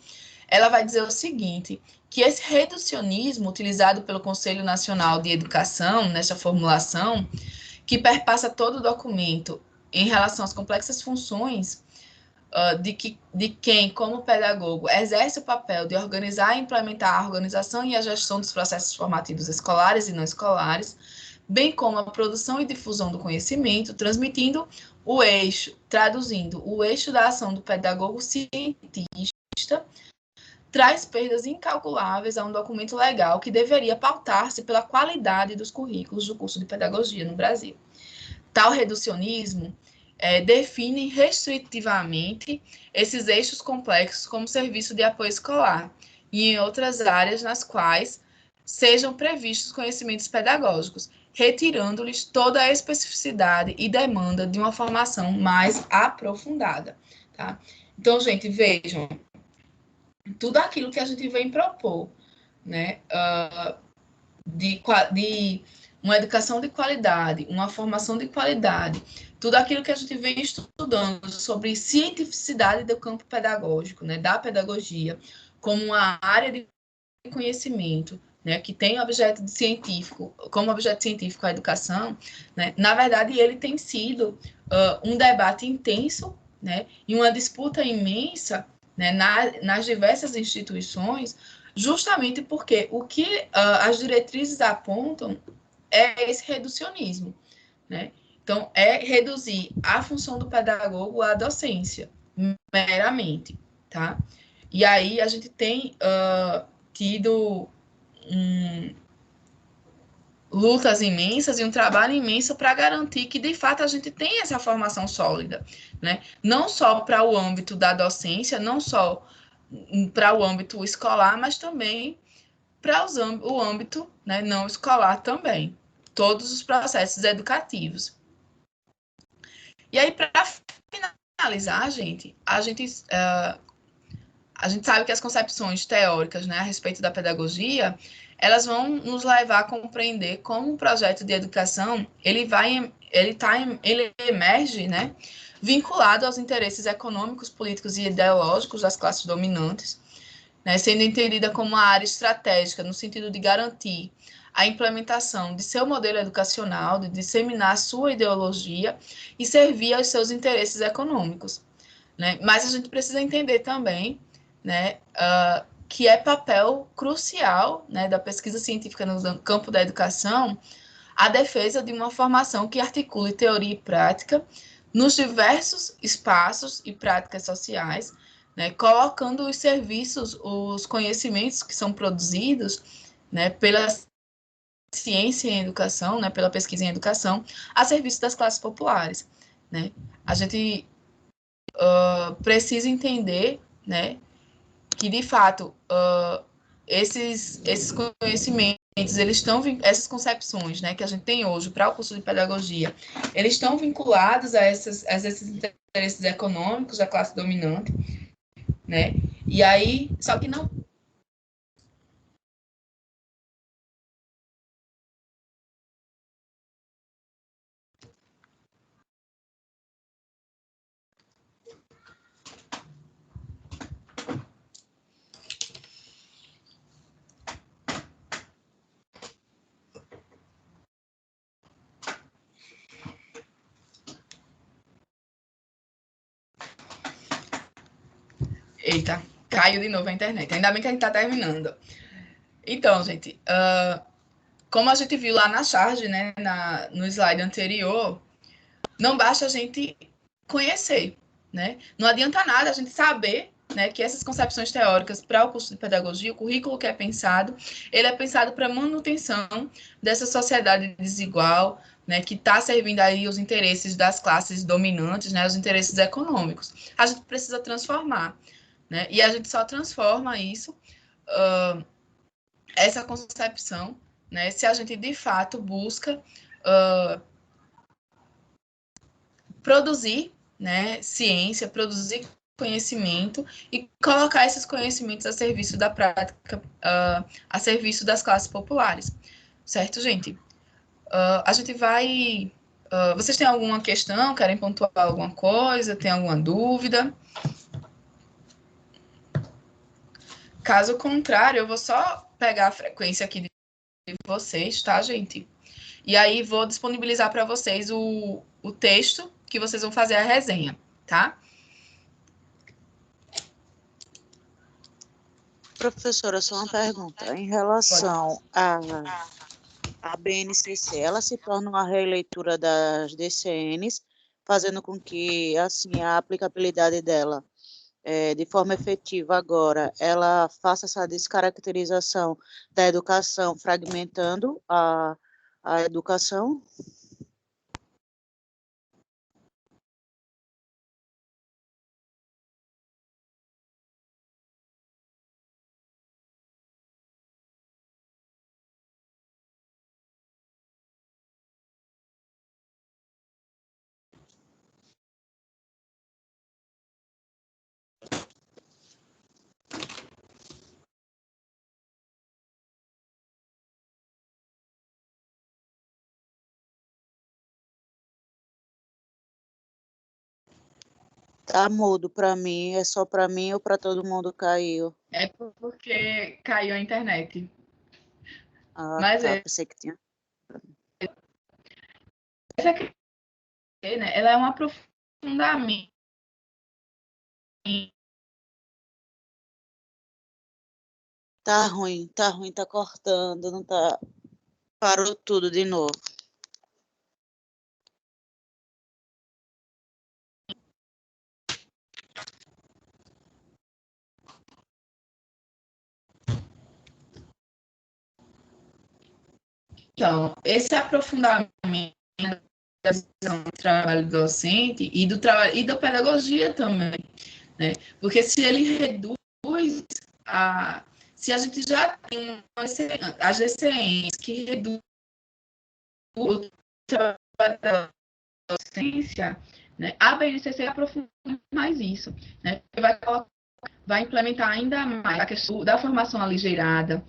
ela vai dizer o seguinte, que esse reducionismo utilizado pelo Conselho Nacional de Educação, nessa formulação, que perpassa todo o documento em relação às complexas funções de quem, como pedagogo, exerce o papel de organizar e implementar a organização e a gestão dos processos formativos escolares e não escolares, bem como a produção e difusão do conhecimento, traduzindo o eixo da ação do pedagogo cientista, traz perdas incalculáveis a um documento legal que deveria pautar-se pela qualidade dos currículos do curso de pedagogia no Brasil. Tal reducionismo define restritivamente esses eixos complexos como serviço de apoio escolar e em outras áreas nas quais sejam previstos conhecimentos pedagógicos, retirando-lhes toda a especificidade e demanda de uma formação mais aprofundada. Tá? Então, gente, vejam, tudo aquilo que a gente vem propor, né, de uma educação de qualidade, uma formação de qualidade, tudo aquilo que a gente vem estudando sobre cientificidade do campo pedagógico, né, da pedagogia, como uma área de conhecimento, né, que tem objeto científico, como objeto científico a educação, né, na verdade, ele tem sido um debate intenso, né, e uma disputa imensa, né, nas diversas instituições, justamente porque o que as diretrizes apontam é esse reducionismo, né? Então, é reduzir a função do pedagogo à docência, meramente, tá? E aí a gente tem tido lutas imensas e um trabalho imenso para garantir que, de fato, a gente tem essa formação sólida, né? Não só para o âmbito da docência, não só para o âmbito escolar, mas também para o âmbito, né, não escolar também, todos os processos educativos. E aí, para finalizar, a gente sabe que as concepções teóricas, né, a respeito da pedagogia, elas vão nos levar a compreender como um projeto de educação ele emerge, né, vinculado aos interesses econômicos, políticos e ideológicos das classes dominantes, né, sendo entendida como uma área estratégica no sentido de garantir a implementação de seu modelo educacional, de disseminar sua ideologia e servir aos seus interesses econômicos, né? Mas a gente precisa entender também, né, que é papel crucial, né, da pesquisa científica no campo da educação a defesa de uma formação que articule teoria e prática nos diversos espaços e práticas sociais, né, colocando os serviços, os conhecimentos que são produzidos, né, pela ciência em educação, né, pela pesquisa em educação, a serviço das classes populares, né? A gente precisa entender, né, que de fato esses conhecimentos, essas concepções, né, que a gente tem hoje para o curso de pedagogia, eles estão vinculados a esses interesses econômicos da classe dominante, né? E aí, só que não. Eita, caiu de novo a internet. Ainda bem que a gente está terminando. Então, gente, como a gente viu lá na charge, né, no slide anterior, não basta a gente conhecer, né? Não adianta nada a gente saber, né, que essas concepções teóricas para o curso de pedagogia, o currículo que é pensado, ele é pensado para a manutenção dessa sociedade desigual, né, que está servindo aí os interesses das classes dominantes, né, os interesses econômicos. A gente precisa transformar, né? E a gente só transforma isso, essa concepção, né, se a gente de fato busca produzir, né, ciência, produzir conhecimento e colocar esses conhecimentos a serviço da prática, a serviço das classes populares. Certo, gente? A gente vai... vocês têm alguma questão? Querem pontuar alguma coisa? Tem alguma dúvida? Caso contrário, eu vou só pegar a frequência aqui de vocês, tá, gente? E aí vou disponibilizar para vocês o texto que vocês vão fazer a resenha, tá? Professora, só uma pergunta. Em relação à BNCC, ela se torna uma releitura das DCNs, fazendo com que, assim, a aplicabilidade dela de forma efetiva agora, ela faça essa descaracterização da educação, fragmentando a educação? Tá mudo para mim, é só para mim ou para todo mundo caiu? É porque caiu a internet. Ah, Mas tá, pensei que tinha. essa aqui, né, ela é um aprofundamento. Tá ruim, tá cortando, não tá. Parou tudo de novo. Então, esse aprofundamento da visão do trabalho docente e do trabalho e da pedagogia também, né? Porque se ele reduz se a gente já tem as DCNs que reduzem o trabalho da docência, né, a BNCC aprofunda mais isso, né, vai implementar ainda mais a questão da formação aligeirada,